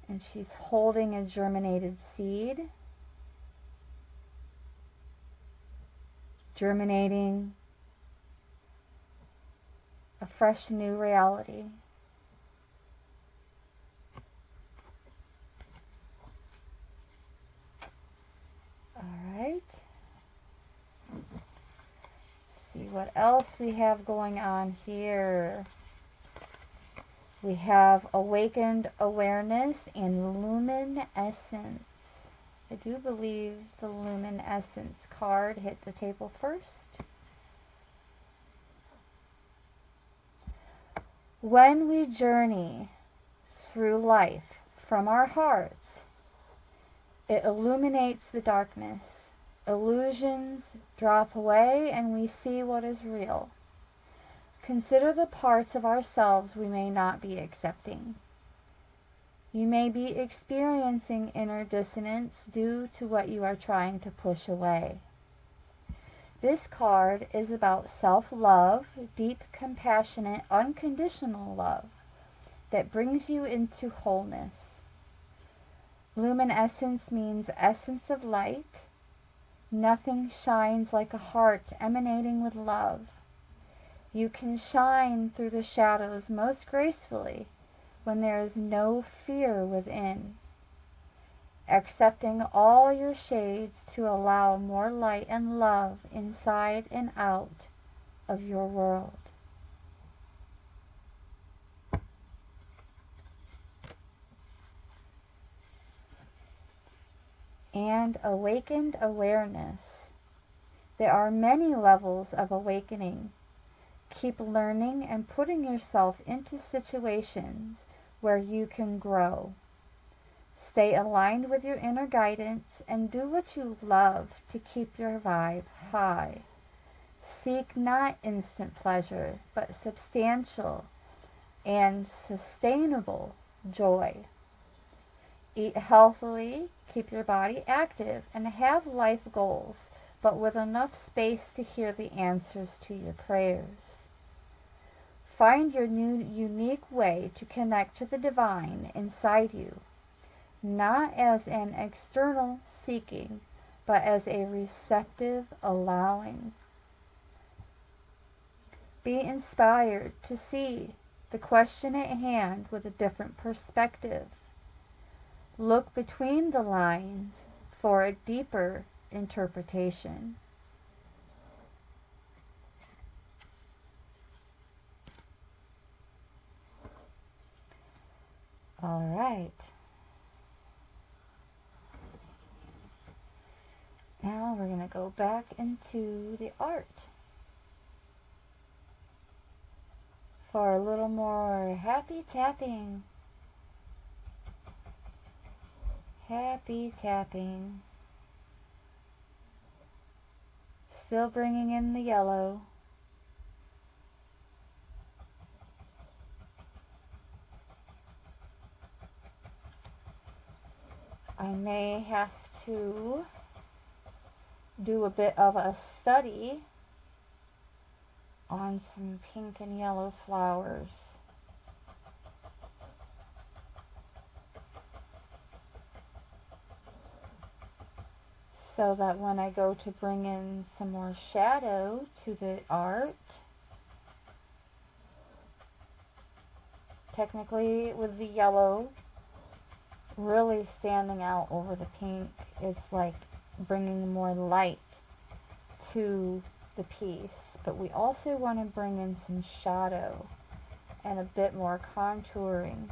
Speaker 1: And she's holding a germinated seed, germinating a fresh new reality. All right. Let's see what else we have going on here. We have awakened awareness and luminescence. I do believe the luminescence card hit the table first. When we journey through life from our hearts, it illuminates the darkness. Illusions drop away and we see what is real. Consider the parts of ourselves we may not be accepting. You may be experiencing inner dissonance due to what you are trying to push away. This card is about self-love, deep, compassionate, unconditional love that brings you into wholeness. Luminescence means essence of light. Nothing shines like a heart emanating with love. You can shine through the shadows most gracefully when there is no fear within, accepting all your shades to allow more light and love inside and out of your world. And awakened awareness. There are many levels of awakening. Keep learning and putting yourself into situations where you can grow. Stay aligned with your inner guidance and do what you love to keep your vibe high. Seek not instant pleasure, but substantial and sustainable joy. Eat healthily, keep your body active, and have life goals, but with enough space to hear the answers to your prayers. Find your new unique way to connect to the divine inside you, not as an external seeking, but as a receptive allowing. Be inspired to see the question at hand with a different perspective. Look between the lines for a deeper interpretation. All right. Now we're going to go back into the art for a little more happy tapping. Happy tapping. Still bringing in the yellow. I may have to do a bit of a study on some pink and yellow flowers. So that when I go to bring in some more shadow to the art, technically with the yellow really standing out over the pink, it's like bringing more light to the piece. But we also want to bring in some shadow and a bit more contouring.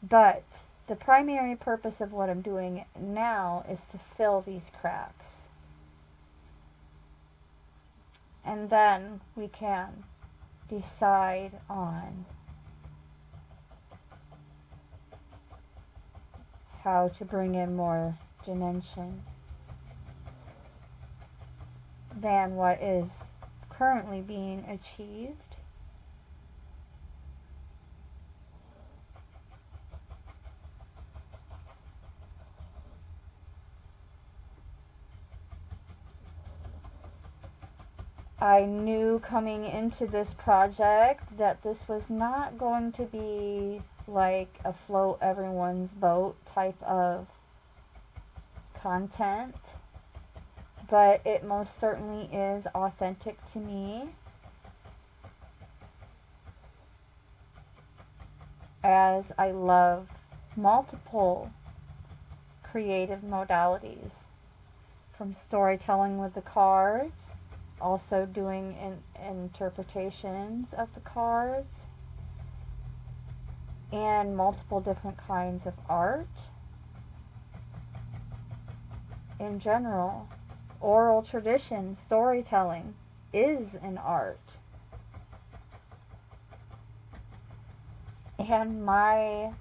Speaker 1: But the primary purpose of what I'm doing now is to fill these cracks. And then we can decide on how to bring in more dimension than what is currently being achieved. I knew coming into this project that this was not going to be like a float everyone's boat type of content, but it most certainly is authentic to me, as I love multiple creative modalities, from storytelling with the cards, also doing interpretations of the cards, and multiple different kinds of art. In general, oral tradition, storytelling is an art. And my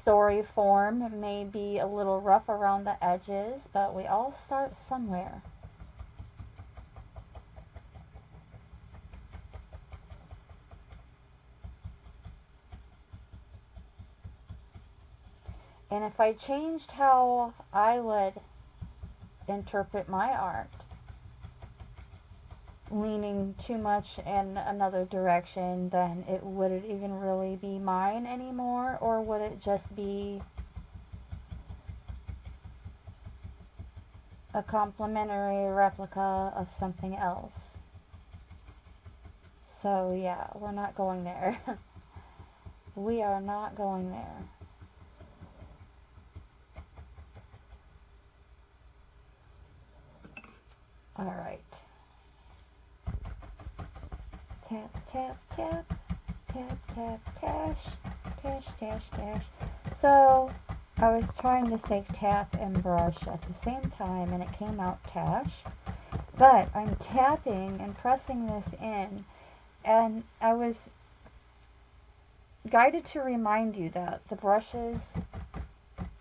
Speaker 1: story form may be a little rough around the edges, but we all start somewhere. And if I changed how I would interpret my art, leaning too much in another direction, then would it even really be mine anymore, or would it just be a complementary replica of something else? So yeah, we're not going there. We are not going there. All right. Tap, tap, tap, tap, tap, tash, tash, tash, tash. So I was trying to say tap and brush at the same time, and it came out tash. But I'm tapping and pressing this in, and I was guided to remind you that the brushes,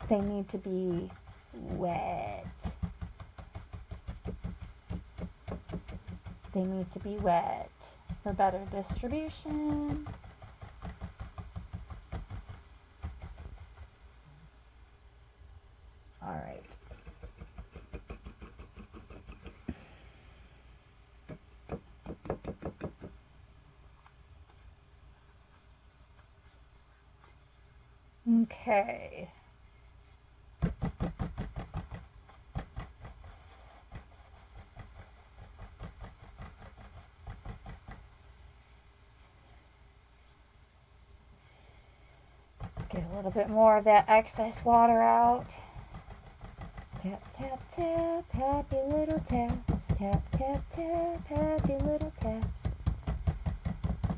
Speaker 1: they need to be wet. They need to be wet for better distribution. All right. Okay. Get a little bit more of that excess water out. Tap, tap, tap, happy little taps. Tap, tap, tap, happy little taps.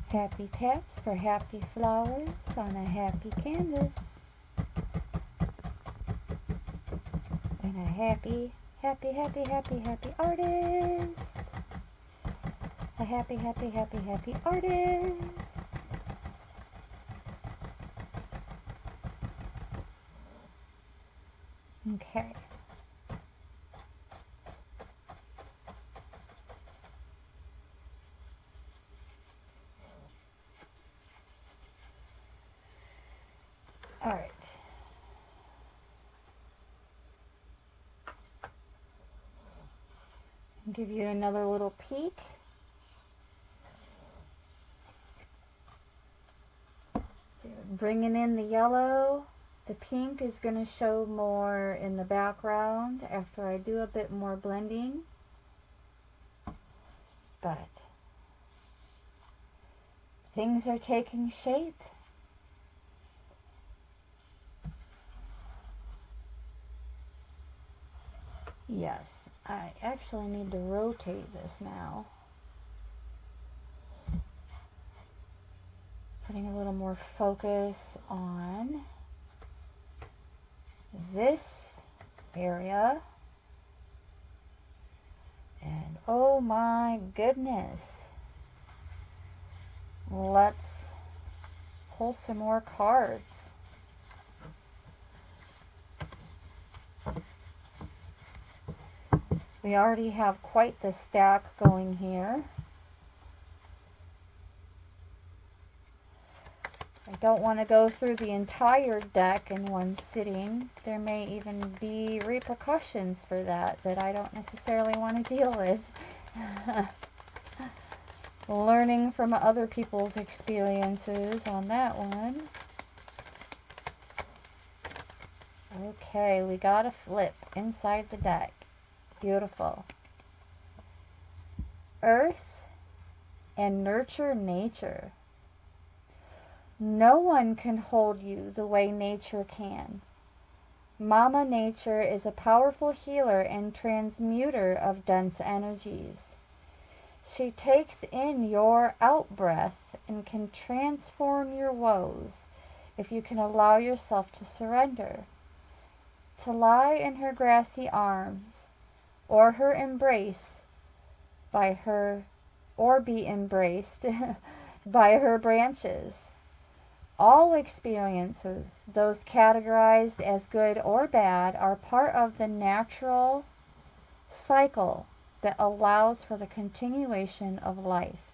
Speaker 1: Happy taps for happy flowers on a happy canvas. And a happy, happy, happy, happy, happy artist. A happy, happy, happy, happy artist. Okay. All right. Give you another little peek. So bringing in the yellow. The pink is going to show more in the background after I do a bit more blending. But things are taking shape. Yes, I actually need to rotate this now. Putting a little more focus on this area. And oh my goodness. Let's pull some more cards. We already have quite the stack going here. I don't want to go through the entire deck in one sitting. There may even be repercussions for that I don't necessarily want to deal with. Learning from other people's experiences on that one. Okay, we got a flip inside the deck. Beautiful. Earth and nurture nature. No one can hold you the way nature can. Mama Nature is a powerful healer and transmuter of dense energies. She takes in your out-breath and can transform your woes if you can allow yourself to surrender. To lie in her grassy arms, or her embrace by her, or be embraced by her branches. All experiences, those categorized as good or bad, are part of the natural cycle that allows for the continuation of life.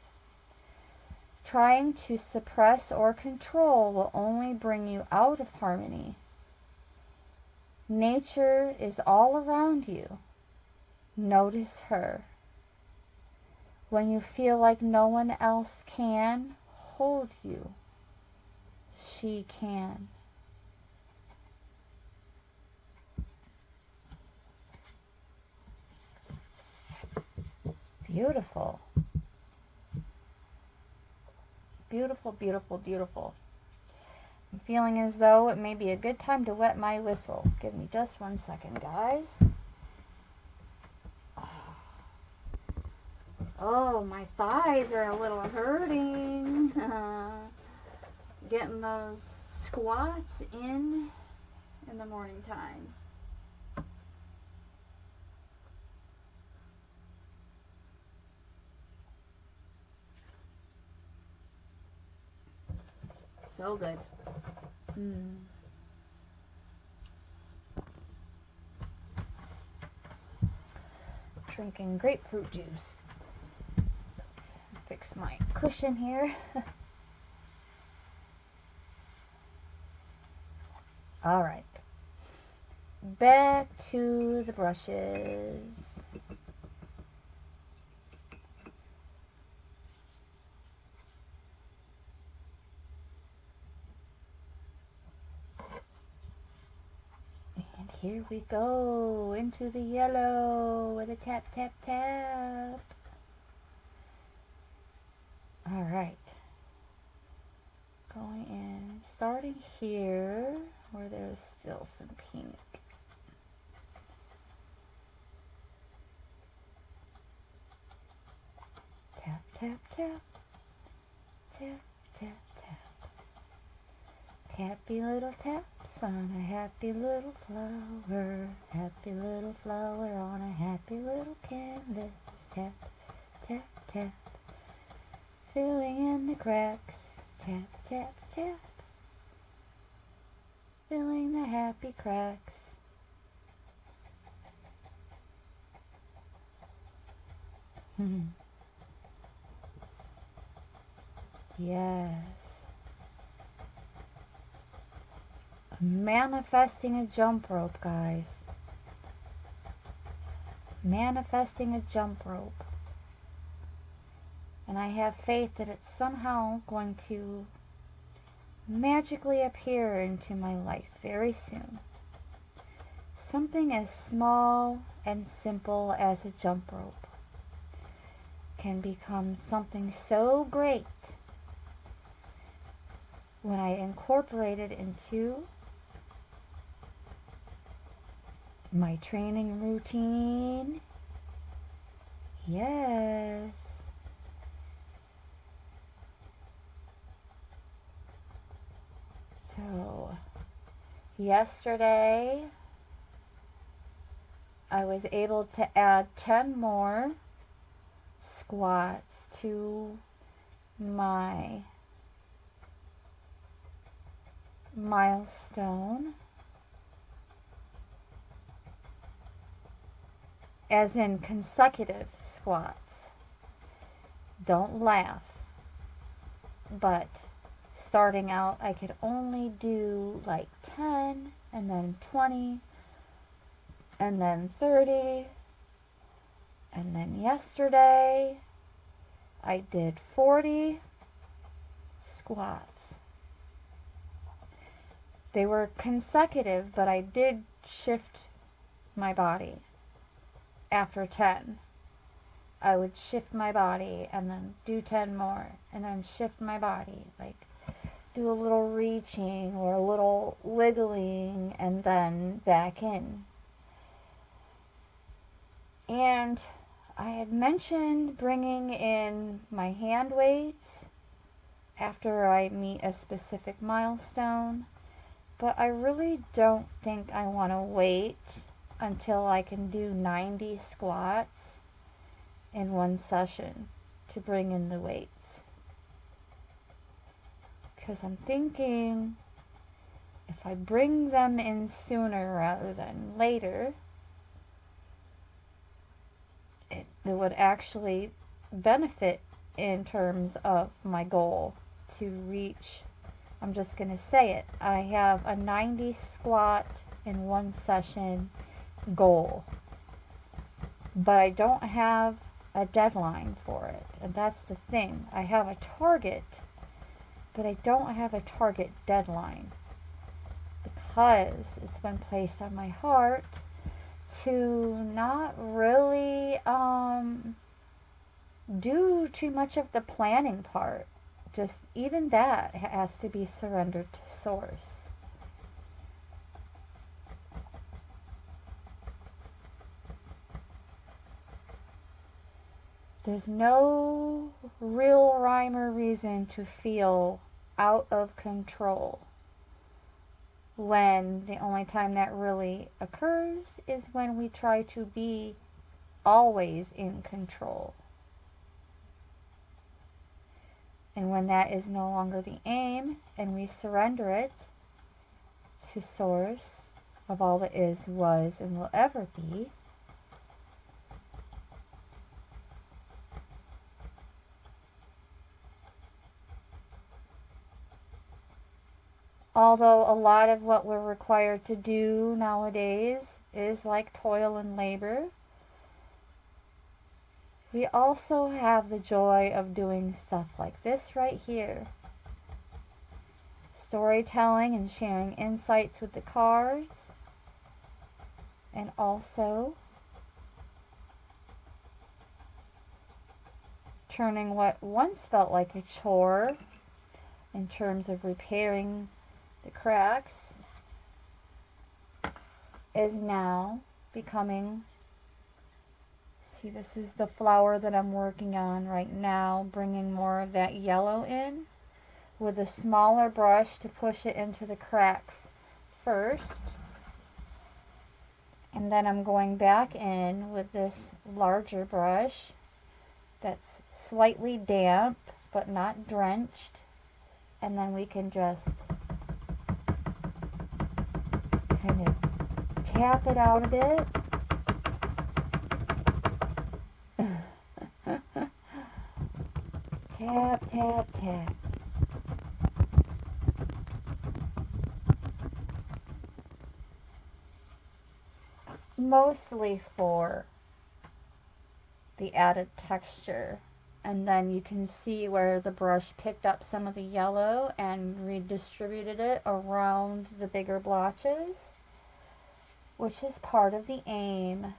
Speaker 1: Trying to suppress or control will only bring you out of harmony. Nature is all around you. Notice her. When you feel like no one else can hold you, she can. Beautiful. Beautiful, beautiful, beautiful. I'm feeling as though it may be a good time to wet my whistle. Give me just 1 second, guys. Oh, my thighs are a little hurting. Getting those squats in the morning time. So good. Drinking grapefruit juice. Oops, fix my cushion here. All right. Back to the brushes. And here we go into the yellow with a tap, tap, tap. All right. Going in, starting here where there's still some pink. Tap, tap, tap. Tap, tap, tap. Happy little taps on a happy little flower. Happy little flower on a happy little canvas. Tap, tap, tap. Filling in the cracks. Tap, tap, tap. Filling the happy cracks. Yes. manifesting a jump rope, guys. Manifesting a jump rope. And I have faith that it's somehow going to magically appear into my life very soon. Something as small and simple as a jump rope can become something so great when I incorporate it into my training routine. Yes. So, yesterday I was able to add 10 more squats to my milestone, as in consecutive squats. Don't laugh, but starting out I could only do like 10 and then 20 and then 30, and then yesterday I did 40 squats. They were consecutive, but I did shift my body. After 10, I would shift my body and then do 10 more and then shift my body, like do a little reaching or a little wiggling and then back in. And I had mentioned bringing in my hand weights after I meet a specific milestone, but I really don't think I want to wait until I can do 90 squats in one session to bring in the weights. Because I'm thinking if I bring them in sooner rather than later, it would actually benefit in terms of my goal to reach. I'm just going to say it. I have a 90 squat in one session goal, but I don't have a deadline for it. And that's the thing. I have a target, but I don't have a target deadline because it's been placed on my heart to not really do too much of the planning part. Just even that has to be surrendered to Source. There's no real rhyme or reason to feel out of control when the only time that really occurs is when we try to be always in control. And when that is no longer the aim and we surrender it to Source of all that is, was, and will ever be, although a lot of what we're required to do nowadays is like toil and labor, we also have the joy of doing stuff like this right here. Storytelling and sharing insights with the cards, and also turning what once felt like a chore in terms of repairing the cracks is now becoming. See, this is the flower that I'm working on right now, bringing more of that yellow in with a smaller brush to push it into the cracks first. And then I'm going back in with this larger brush that's slightly damp but not drenched. And then we can just kind of tap it out a bit. Tap, tap, tap. mostly for the added texture. And then you can see where the brush picked up some of the yellow and redistributed it around the bigger blotches, which is part of the aim.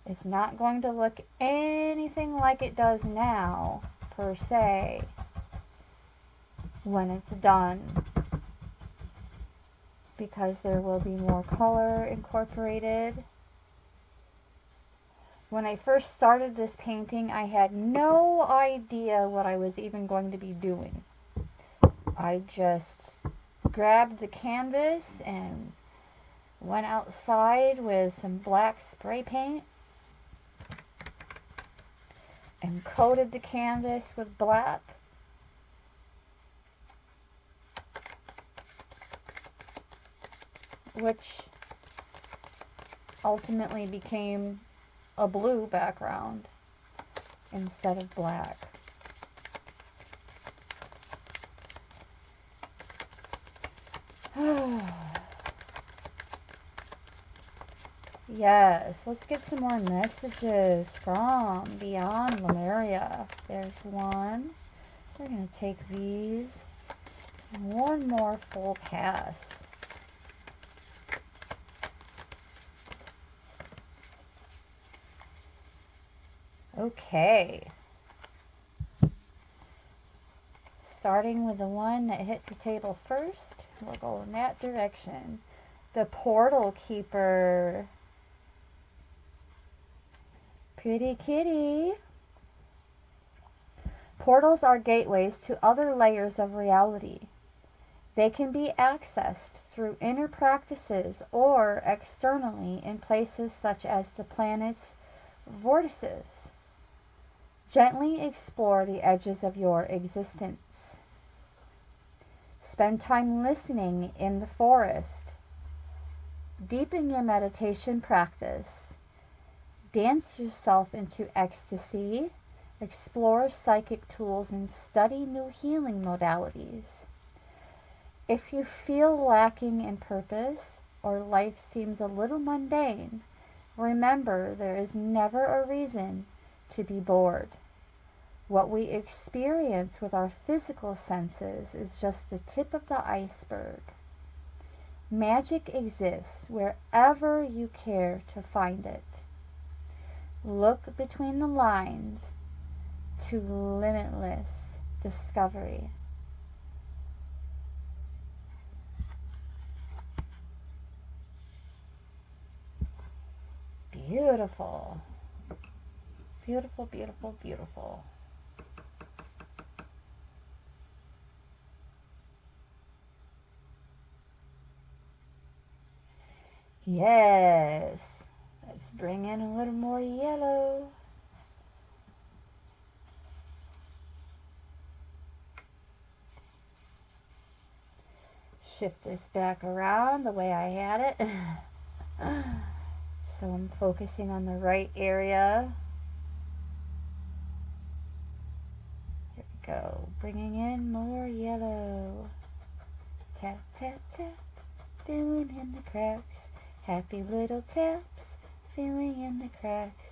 Speaker 1: It's not going to look anything like it does now, per se, when it's done, because there will be more color incorporated. When I first started this painting, I had no idea what I was even going to be doing. I just grabbed the canvas and went outside with some black spray paint and coated the canvas with black. Which ultimately became a blue background instead of black. Yes, let's get some more messages from beyond Lemuria. There's one. We're going to take these. And one more full pass. Okay. Starting with the one that hit the table first, we'll go in that direction. The Portal Keeper. Pretty kitty. Portals are gateways to other layers of reality. They can be accessed through inner practices or externally in places such as the planet's vortices. Gently explore the edges of your existence. Spend time listening in the forest. Deepen your meditation practice. Dance yourself into ecstasy. Explore psychic tools and study new healing modalities. If you feel lacking in purpose or life seems a little mundane, remember there is never a reason to be bored. What we experience with our physical senses is just the tip of the iceberg. Magic exists wherever you care to find it. Look between the lines to limitless discovery. Beautiful. Beautiful, beautiful, beautiful. Yes. Let's bring in a little more yellow. Shift this back around the way I had it. So I'm focusing on the right area. Here we go. Bringing in more yellow. Tap, tap, tap. Filling in the cracks. Happy little taps. Filling in the cracks.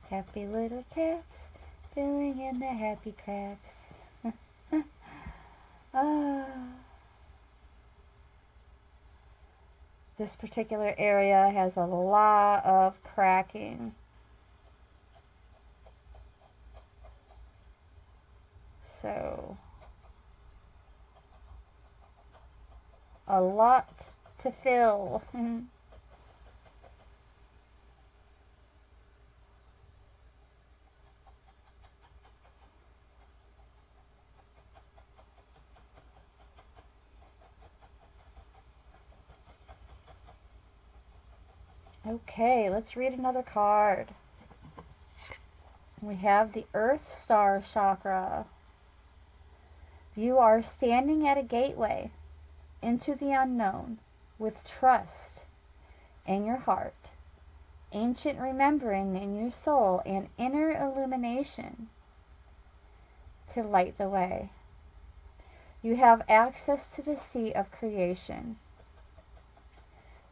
Speaker 1: Happy little taps. Filling in the happy cracks. Ah. This particular area has a lot of cracking. So, a lot to fill. Okay, let's read another card. We have the Earth Star Chakra. You are standing at a gateway into the unknown with trust in your heart, ancient remembering in your soul, and inner illumination to light the way. You have access to the seat of creation.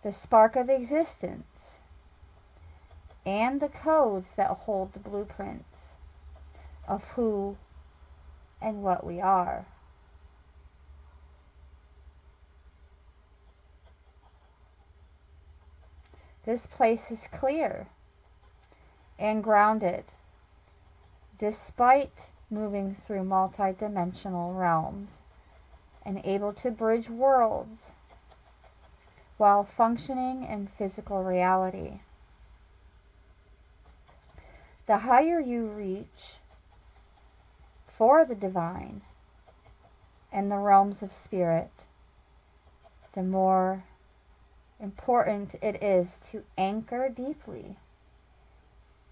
Speaker 1: the spark of existence, and the codes that hold the blueprints of who and what we are. This place is clear and grounded, despite moving through multidimensional realms and able to bridge worlds while functioning in physical reality. The higher you reach for the divine and the realms of spirit, the more important it is to anchor deeply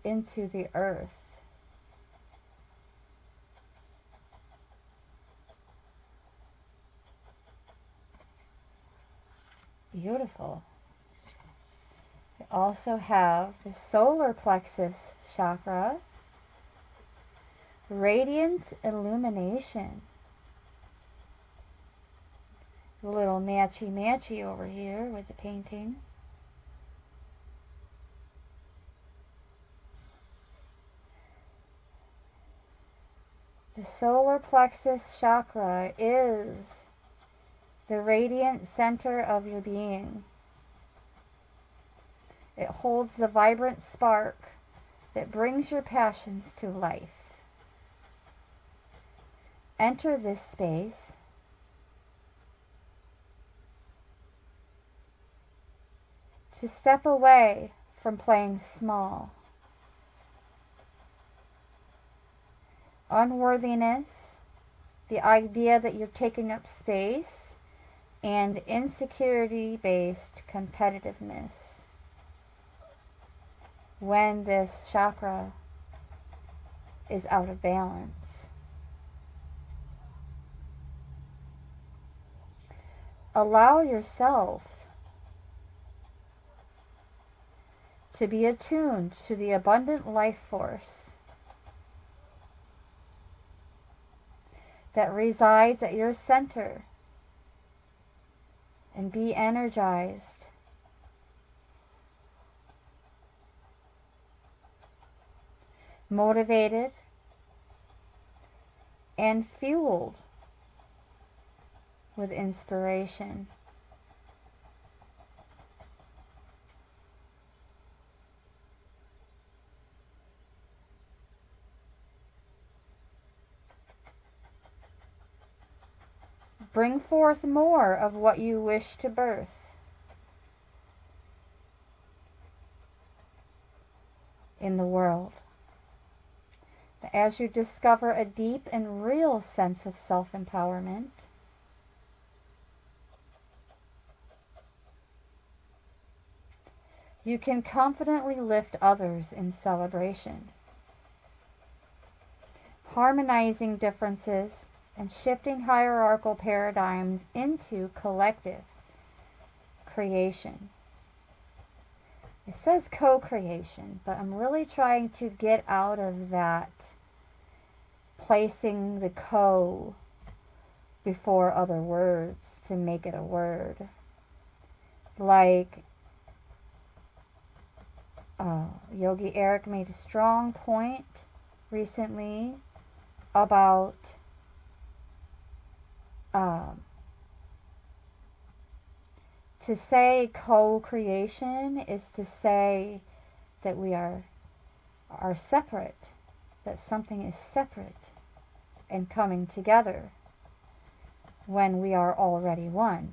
Speaker 1: into the earth. Beautiful. We also have the solar plexus chakra, radiant illumination. A little matchy over here with the painting. The solar plexus chakra is the radiant center of your being. It holds the vibrant spark that brings your passions to life. Enter this space to step away from playing small. Unworthiness, the idea that you're taking up space, and insecurity-based competitiveness. When this chakra is out of balance. Allow yourself to be attuned to the abundant life force that resides at your center, and be energized. Motivated and fueled with inspiration. Bring forth more of what you wish to birth. In the world. As you discover a deep and real sense of self-empowerment, you can confidently lift others in celebration, harmonizing differences and shifting hierarchical paradigms into collective creation. It says co-creation, but I'm really trying to get out of that placing the co before other words to make it a word. Like Yogi Eric made a strong point recently about to say co-creation is to say that we are separate, that something is separate and coming together when we are already one.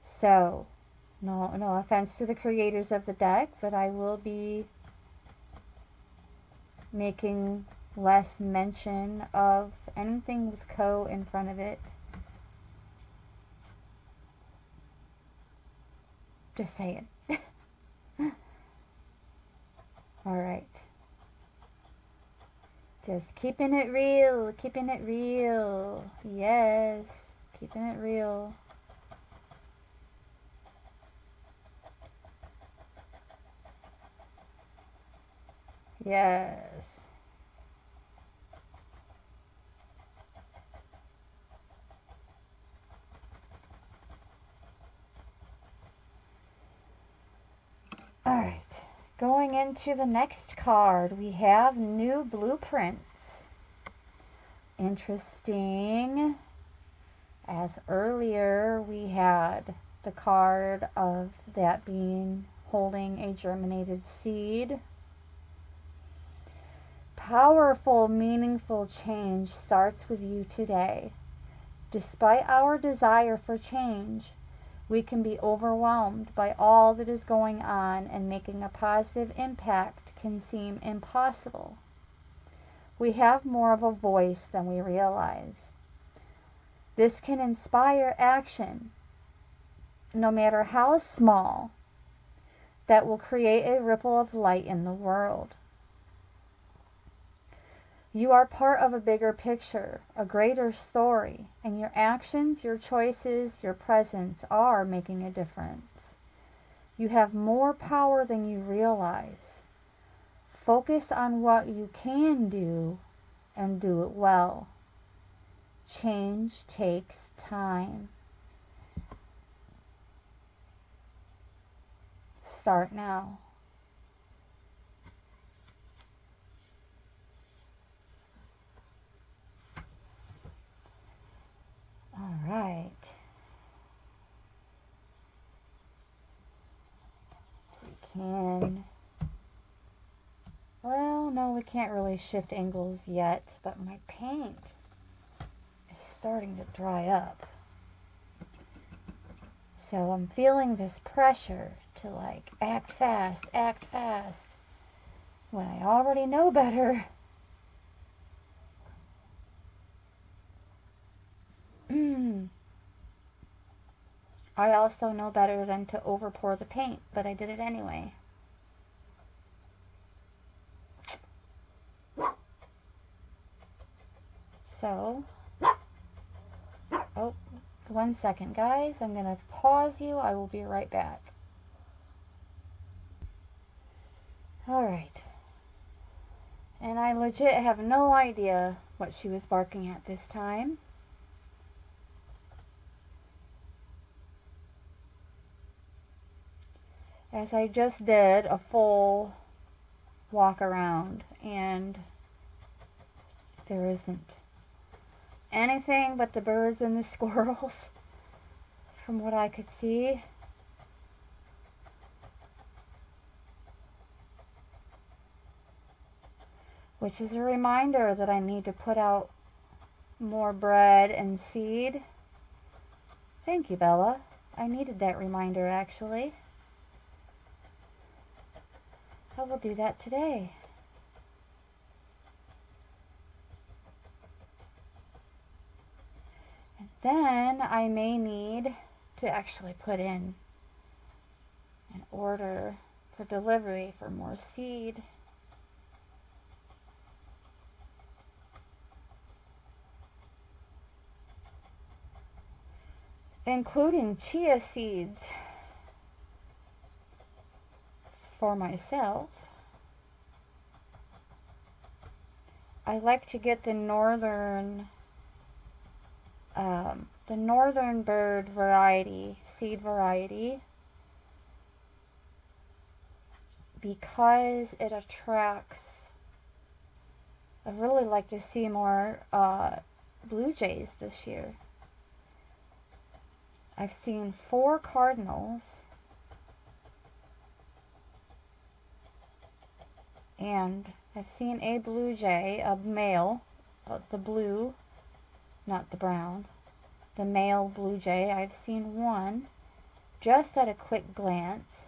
Speaker 1: So, no offense to the creators of the deck, but I will be making less mention of anything with co in front of it. Just saying. Alright. Just keeping it real, keeping it real. Yes, keeping it real. Yes. Going into the next card, we have new blueprints. Interesting. As earlier we had the card of that being holding a germinated seed. Powerful, meaningful change starts with you today. Despite our desire for change, we can be overwhelmed by all that is going on, and making a positive impact can seem impossible. We have more of a voice than we realize. This can inspire action, no matter how small, that will create a ripple of light in the world. You are part of a bigger picture, a greater story, and your actions, your choices, your presence are making a difference. You have more power than you realize. Focus on what you can do and do it well. Change takes time. Start now. All right. Well, no, we can't really shift angles yet, but my paint is starting to dry up. So I'm feeling this pressure to like act fast, when I already know better. I also know better than to overpour the paint, but I did it anyway. So, oh, 1 second, guys. I'm going to pause you. I will be right back. Alright. And I legit have no idea what she was barking at this time. As I just did a full walk around, and there isn't anything but the birds and the squirrels from what I could see. Which is a reminder that I need to put out more bread and seed. Thank you, Bella. I needed that reminder, actually. I will do that today. And then I may need to actually put in an order for delivery for more seed. Including chia seeds for myself. I like to get the northern bird variety, seed variety, because it attracts. I'd really like to see more blue jays this year. I've seen 4 cardinals and I've seen a blue jay, a male, the blue, not the brown, the male blue jay. I've seen one just at a quick glance.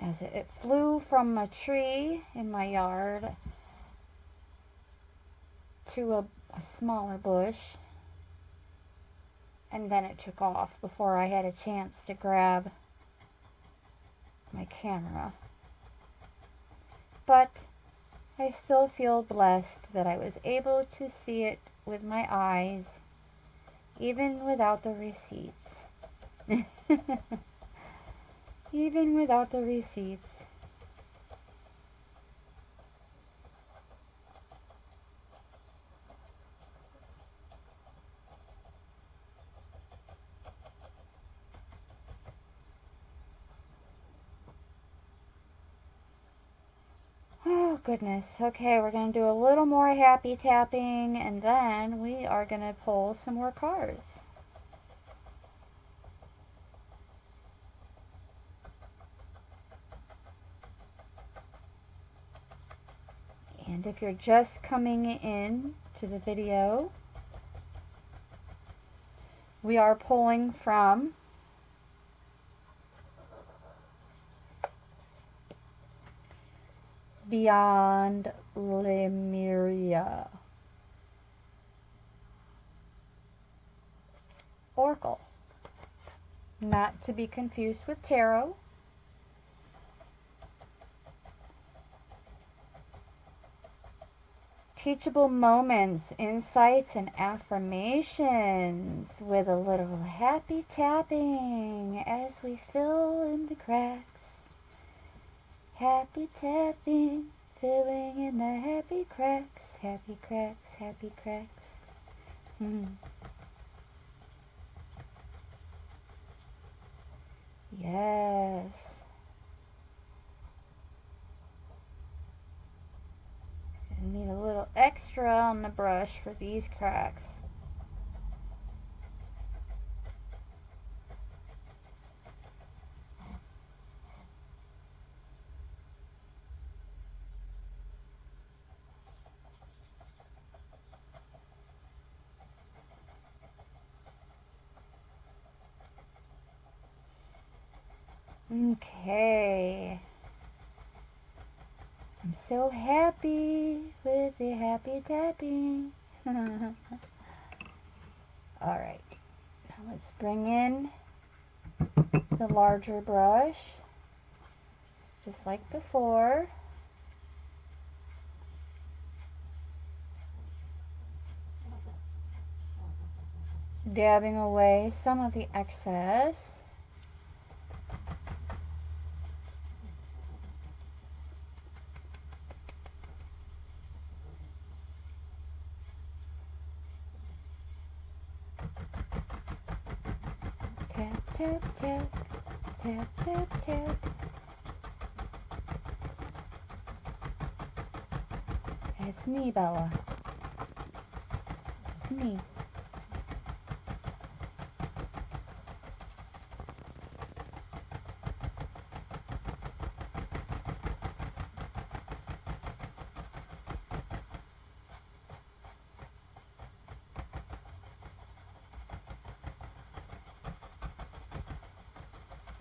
Speaker 1: As it flew from a tree in my yard to a smaller bush, and then it took off before I had a chance to grab my camera. But I still feel blessed that I was able to see it with my eyes, even without the receipts. Even without the receipts. goodness. Okay, we're going to do a little more happy tapping, and then we are going to pull some more cards. And if you're just coming in to the video, we are pulling from Beyond Lemuria Oracle, not to be confused with tarot. Teachable moments, insights, and affirmations with a little happy tapping as we fill in the cracks. Happy tapping, filling in the happy cracks, happy cracks, happy cracks. Yes. I need a little extra on the brush for these cracks. Okay. I'm so happy with the happy tapping. Alright. Now let's bring in the larger brush, just like before. Dabbing away some of the excess. Tap, tap, tap, tap, tap, tap. It's me, Bella. It's me.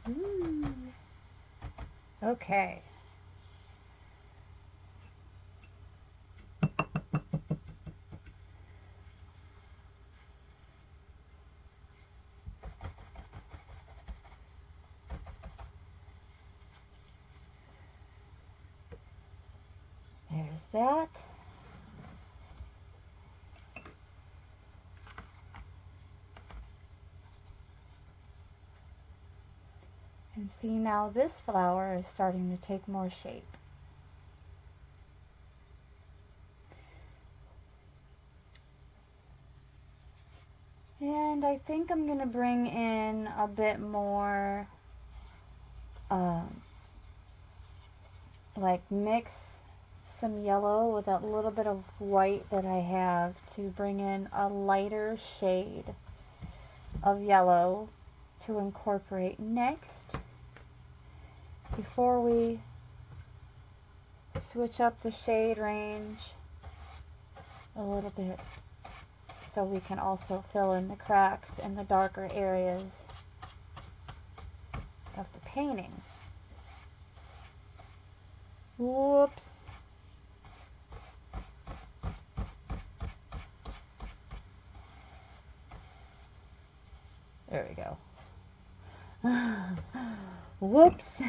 Speaker 1: Ooh. Okay. There's that. And see, now this flower is starting to take more shape. And I think I'm going to bring in a bit more, like mix some yellow with that little bit of white that I have to bring in a lighter shade of yellow to incorporate next before we switch up the shade range a little bit, so we can also fill in the cracks and the darker areas of the painting. Whoops. There we go. Whoops.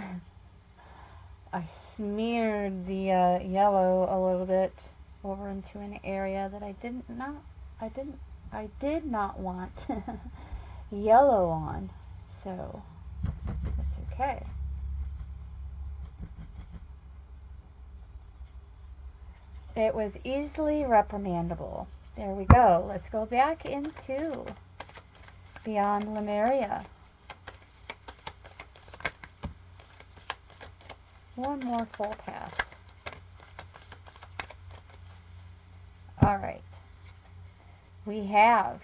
Speaker 1: I smeared the yellow a little bit over into an area that I did not want yellow on, so that's okay. It was easily reprimandable. There we go. Let's go back into Beyond Lemuria. One more full pass. All right. We have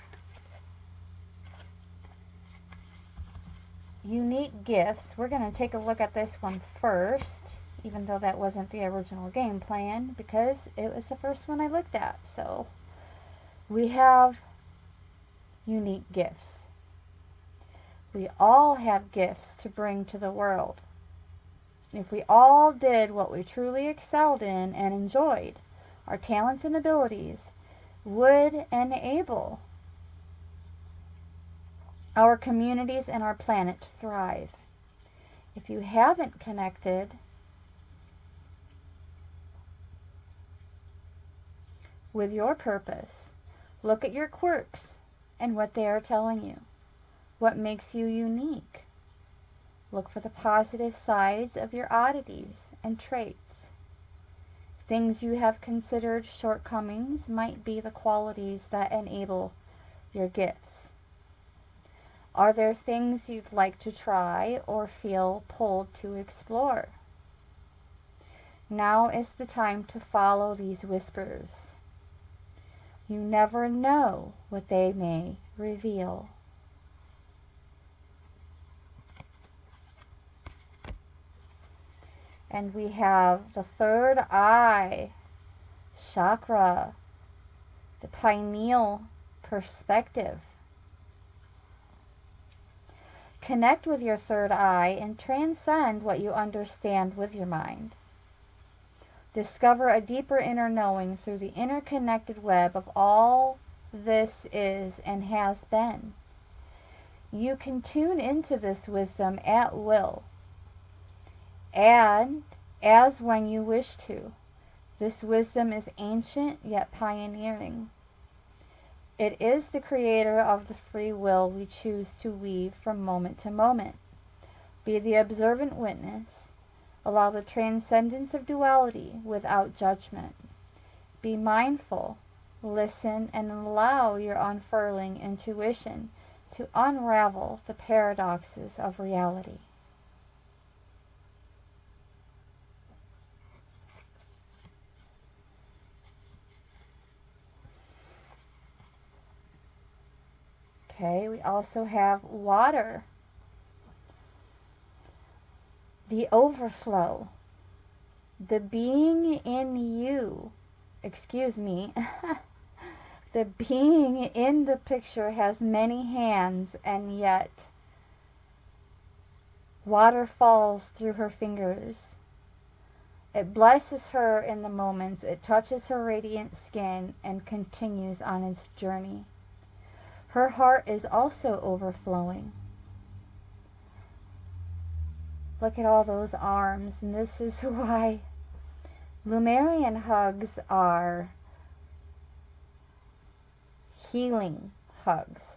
Speaker 1: unique gifts. We're going to take a look at this one first, even though that wasn't the original game plan, because it was the first one I looked at. So we have unique gifts. We all have gifts to bring to the world. If we all did what we truly excelled in and enjoyed, our talents and abilities would enable our communities and our planet to thrive. If you haven't connected with your purpose, look at your quirks and what they are telling you. What makes you unique? Look for the positive sides of your oddities and traits. Things you have considered shortcomings might be the qualities that enable your gifts. Are there things you'd like to try or feel pulled to explore? Now is the time to follow these whispers. You never know what they may reveal. And we have the third eye chakra, the pineal perspective. Connect with your third eye and transcend what you understand with your mind. Discover a deeper inner knowing through the interconnected web of all this is and has been. You can tune into this wisdom at will, and as when you wish to. This wisdom is ancient yet pioneering. It is the creator of the free will we choose to weave from moment to moment. Be the observant witness. Allow the transcendence of duality without judgment. Be mindful, listen, and allow your unfurling intuition to unravel the paradoxes of reality. Okay, we also have water. The overflow. The being in you, the being in the picture has many hands, and yet water falls through her fingers. It blesses her in the moments. It touches her radiant skin and continues on its journey. Her heart is also overflowing. Look at all those arms, and this is why Lemurian hugs are healing hugs.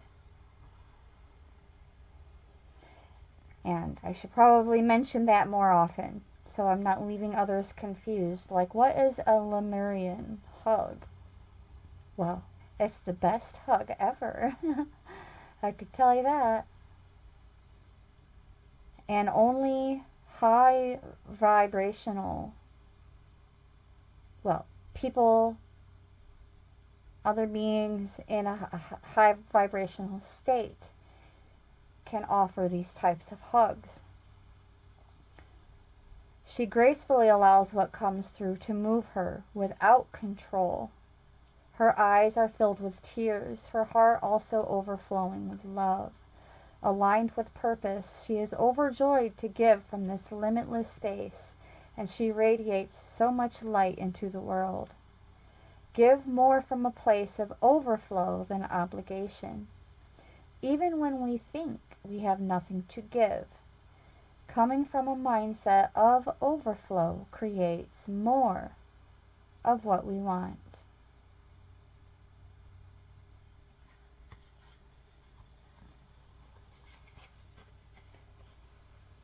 Speaker 1: And I should probably mention that more often, so I'm not leaving others confused. Like, what is a Lemurian hug? Well, it's the best hug ever. I could tell you that. And only high vibrational, people, other beings in a high vibrational state can offer these types of hugs. She gracefully allows what comes through to move her without control. Her eyes are filled with tears, her heart also overflowing with love. Aligned with purpose, she is overjoyed to give from this limitless space, and she radiates so much light into the world. Give more from a place of overflow than obligation. Even when we think we have nothing to give, coming from a mindset of overflow creates more of what we want.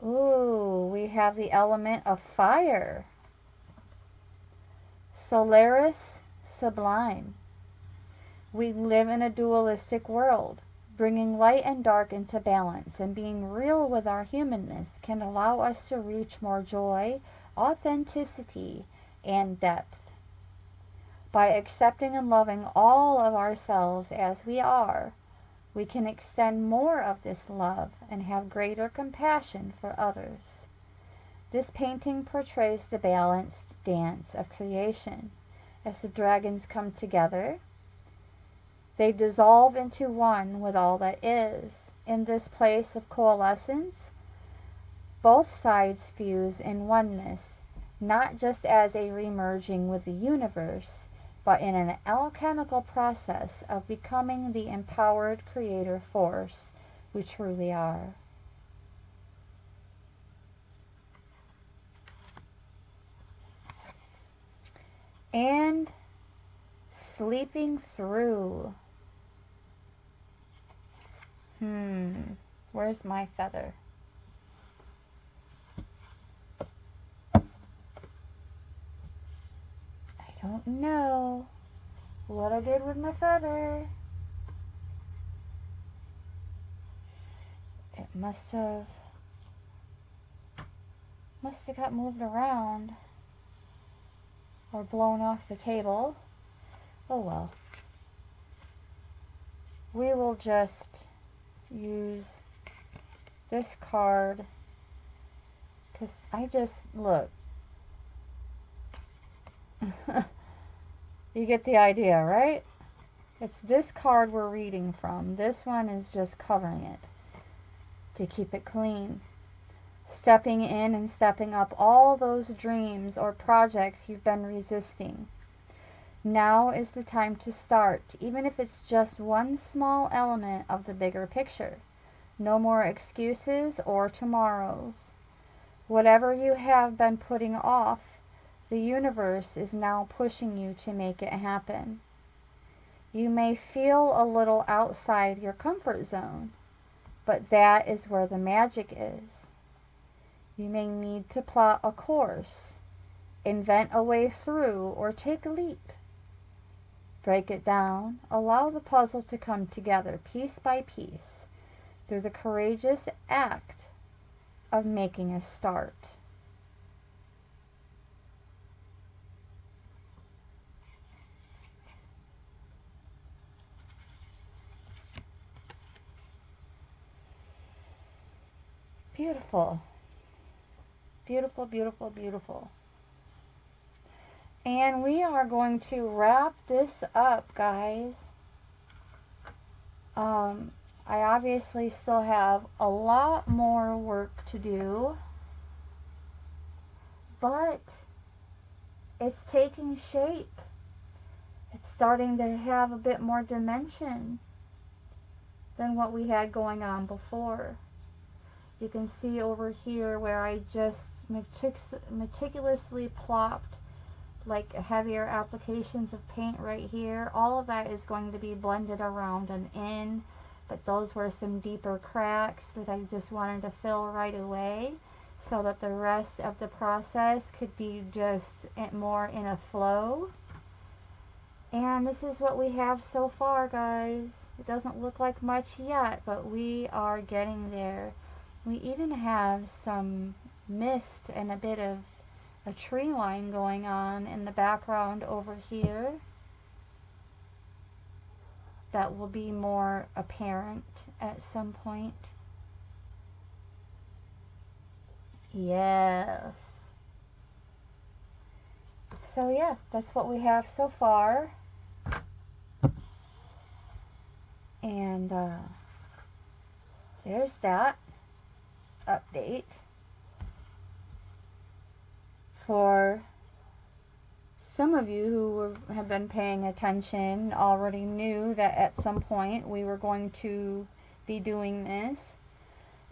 Speaker 1: Ooh, we have the element of fire. Solaris sublime. We live in a dualistic world. Bringing light and dark into balance and being real with our humanness can allow us to reach more joy, authenticity, and depth. By accepting and loving all of ourselves as we are, we can extend more of this love and have greater compassion for others. This painting portrays the balanced dance of creation. As the dragons come together, they dissolve into one with all that is. In this place of coalescence, both sides fuse in oneness, not just as a remerging with the universe, but in an alchemical process of becoming the empowered creator force we truly are. And sleeping through. Where's my feather? I don't know what I did with my feather. It must have got moved around or blown off the table. Oh well. We will just use this card because I just, look. You get the idea, right? It's this card we're reading from. This one is just covering it to keep it clean. Stepping in and stepping up all those dreams or projects you've been resisting. Now is the time to start, even if it's just one small element of the bigger picture. No more excuses or tomorrows. Whatever you have been putting off, the universe is now pushing you to make it happen. You may feel a little outside your comfort zone, but that is where the magic is. You may need to plot a course, invent a way through, or take a leap. Break it down, allow the puzzle to come together piece by piece through the courageous act of making a start. Beautiful. Beautiful, beautiful, beautiful. And we are going to wrap this up, guys. I obviously still have a lot more work to do, but it's taking shape. It's starting to have a bit more dimension than what we had going on before. You can see over here where I just meticulously plopped like heavier applications of paint right here. All of that is going to be blended around and in, but those were some deeper cracks that I just wanted to fill right away so that the rest of the process could be just more in a flow. And this is what we have so far, guys. It doesn't look like much yet, but we are getting there. We even have some mist and a bit of a tree line going on in the background over here that will be more apparent at some point. Yes. So yeah, that's what we have so far. And there's that update. For some of you who have been paying attention already knew that at some point we were going to be doing this.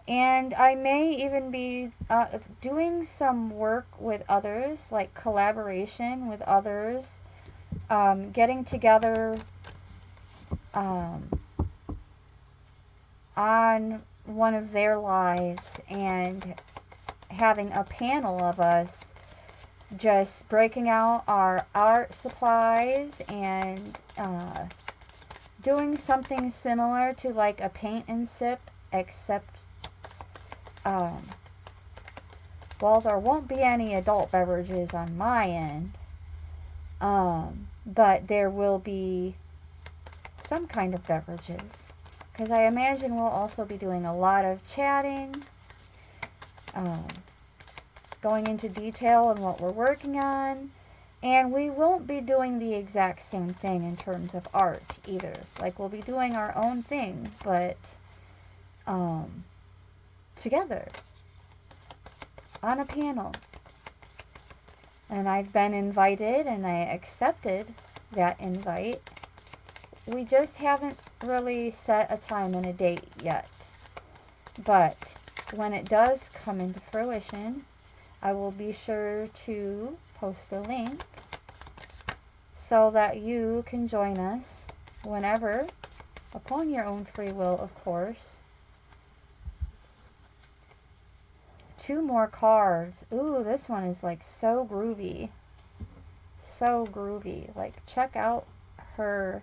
Speaker 1: And I may even be doing some work with others, like collaboration with others, getting together on one of their lives and having a panel of us just breaking out our art supplies and doing something similar to like a paint and sip, except well, there won't be any adult beverages on my end. but there will be some kind of beverages, because I imagine we'll also be doing a lot of chatting, um, going into detail on what we're working on, and we won't be doing the exact same thing in terms of art either. Like, we'll be doing our own thing, but together on a panel. And I've been invited and I accepted that invite. We just haven't really set a time and a date yet. But when it does come into fruition, I will be sure to post a link so that you can join us whenever, upon your own free will, of course. 2 more cards. Ooh, this one is like so groovy. So groovy. Like, check out her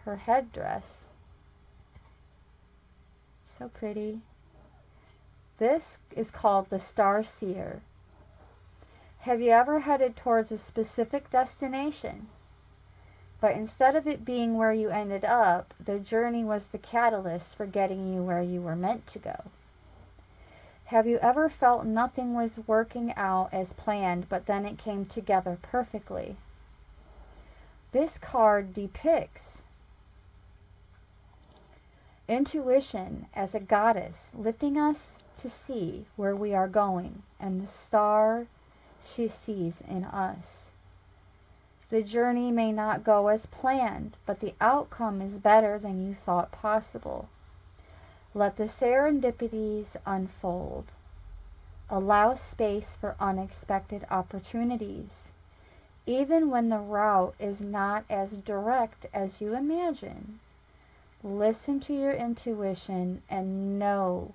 Speaker 1: headdress. So pretty. This is called the Star Seer. Have you ever headed towards a specific destination, but instead of it being where you ended up, the journey was the catalyst for getting you where you were meant to go? Have you ever felt nothing was working out as planned, but then it came together perfectly? This card depicts intuition as a goddess lifting us to see where we are going, and the star she sees in us. The journey may not go as planned, but the outcome is better than you thought possible. Let the serendipities unfold. Allow space for unexpected opportunities. Even when the route is not as direct as you imagine, listen to your intuition and know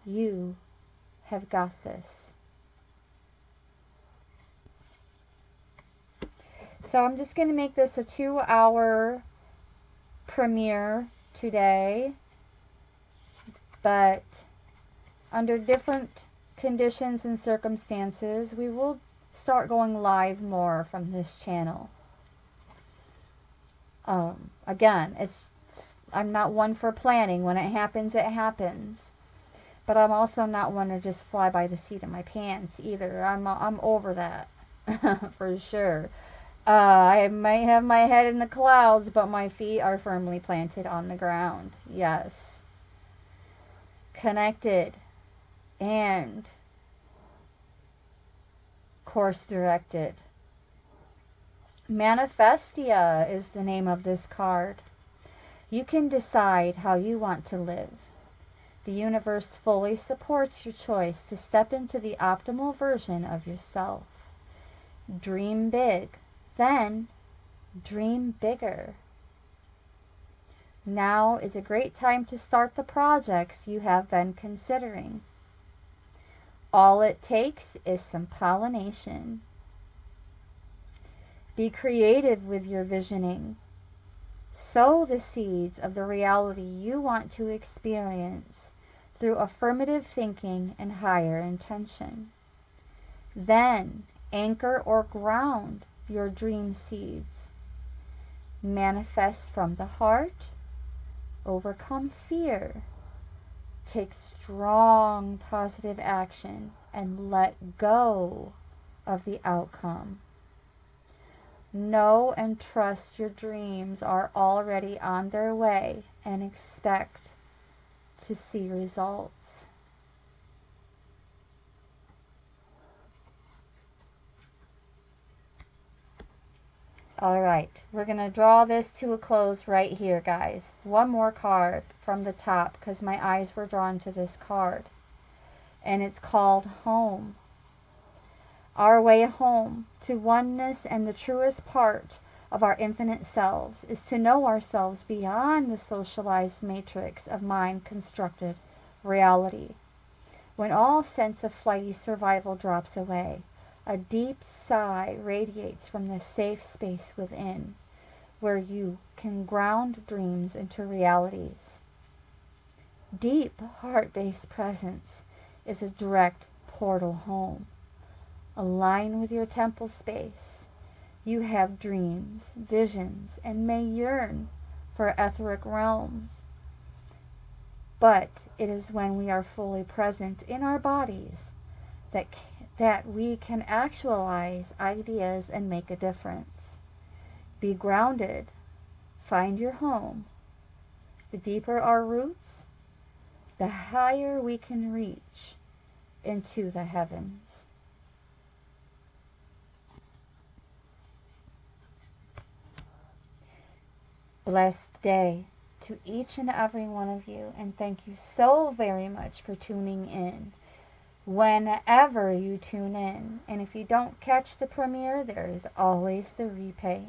Speaker 1: you have got this. So I'm just going to make this a 2-hour premiere today, but under different conditions and circumstances, we will start going live more from this channel. Again, I'm not one for planning. When it happens, it happens. But I'm also not one to just fly by the seat of my pants either. I'm over that for sure. I might have my head in the clouds, but my feet are firmly planted on the ground. Yes. Connected and course directed. Manifestia is the name of this card. You can decide how you want to live. The universe fully supports your choice to step into the optimal version of yourself. Dream big, then dream bigger. Now is a great time to start the projects you have been considering. All it takes is some pollination. Be creative with your visioning. Sow the seeds of the reality you want to experience through affirmative thinking and higher intention. Then anchor or ground your dream seeds. Manifest from the heart. Overcome fear. Take strong positive action and let go of the outcome. Know and trust your dreams are already on their way and expect to see results. All right, we're going to draw this to a close right here, guys. One more card from the top because my eyes were drawn to this card. And it's called Home. Our way home to oneness and the truest part of our infinite selves is to know ourselves beyond the socialized matrix of mind-constructed reality. When all sense of flighty survival drops away, a deep sigh radiates from the safe space within, where you can ground dreams into realities. Deep heart-based presence is a direct portal home. Align with your temple space. You have dreams, visions, and may yearn for etheric realms. But it is when we are fully present in our bodies that we can actualize ideas and make a difference. Be grounded. Find your home. The deeper our roots, the higher we can reach into the heavens. Blessed day to each and every one of you, and thank you so very much for tuning in. Whenever you tune in, and if you don't catch the premiere, there is always the replay.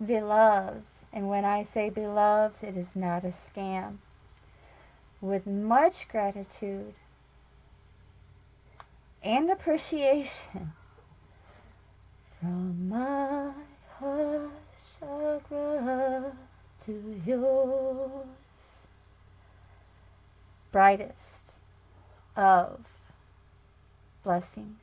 Speaker 1: Beloveds, and when I say beloveds, it is not a scam. With much gratitude and appreciation from my heart chakra to yours, brightest of blessings.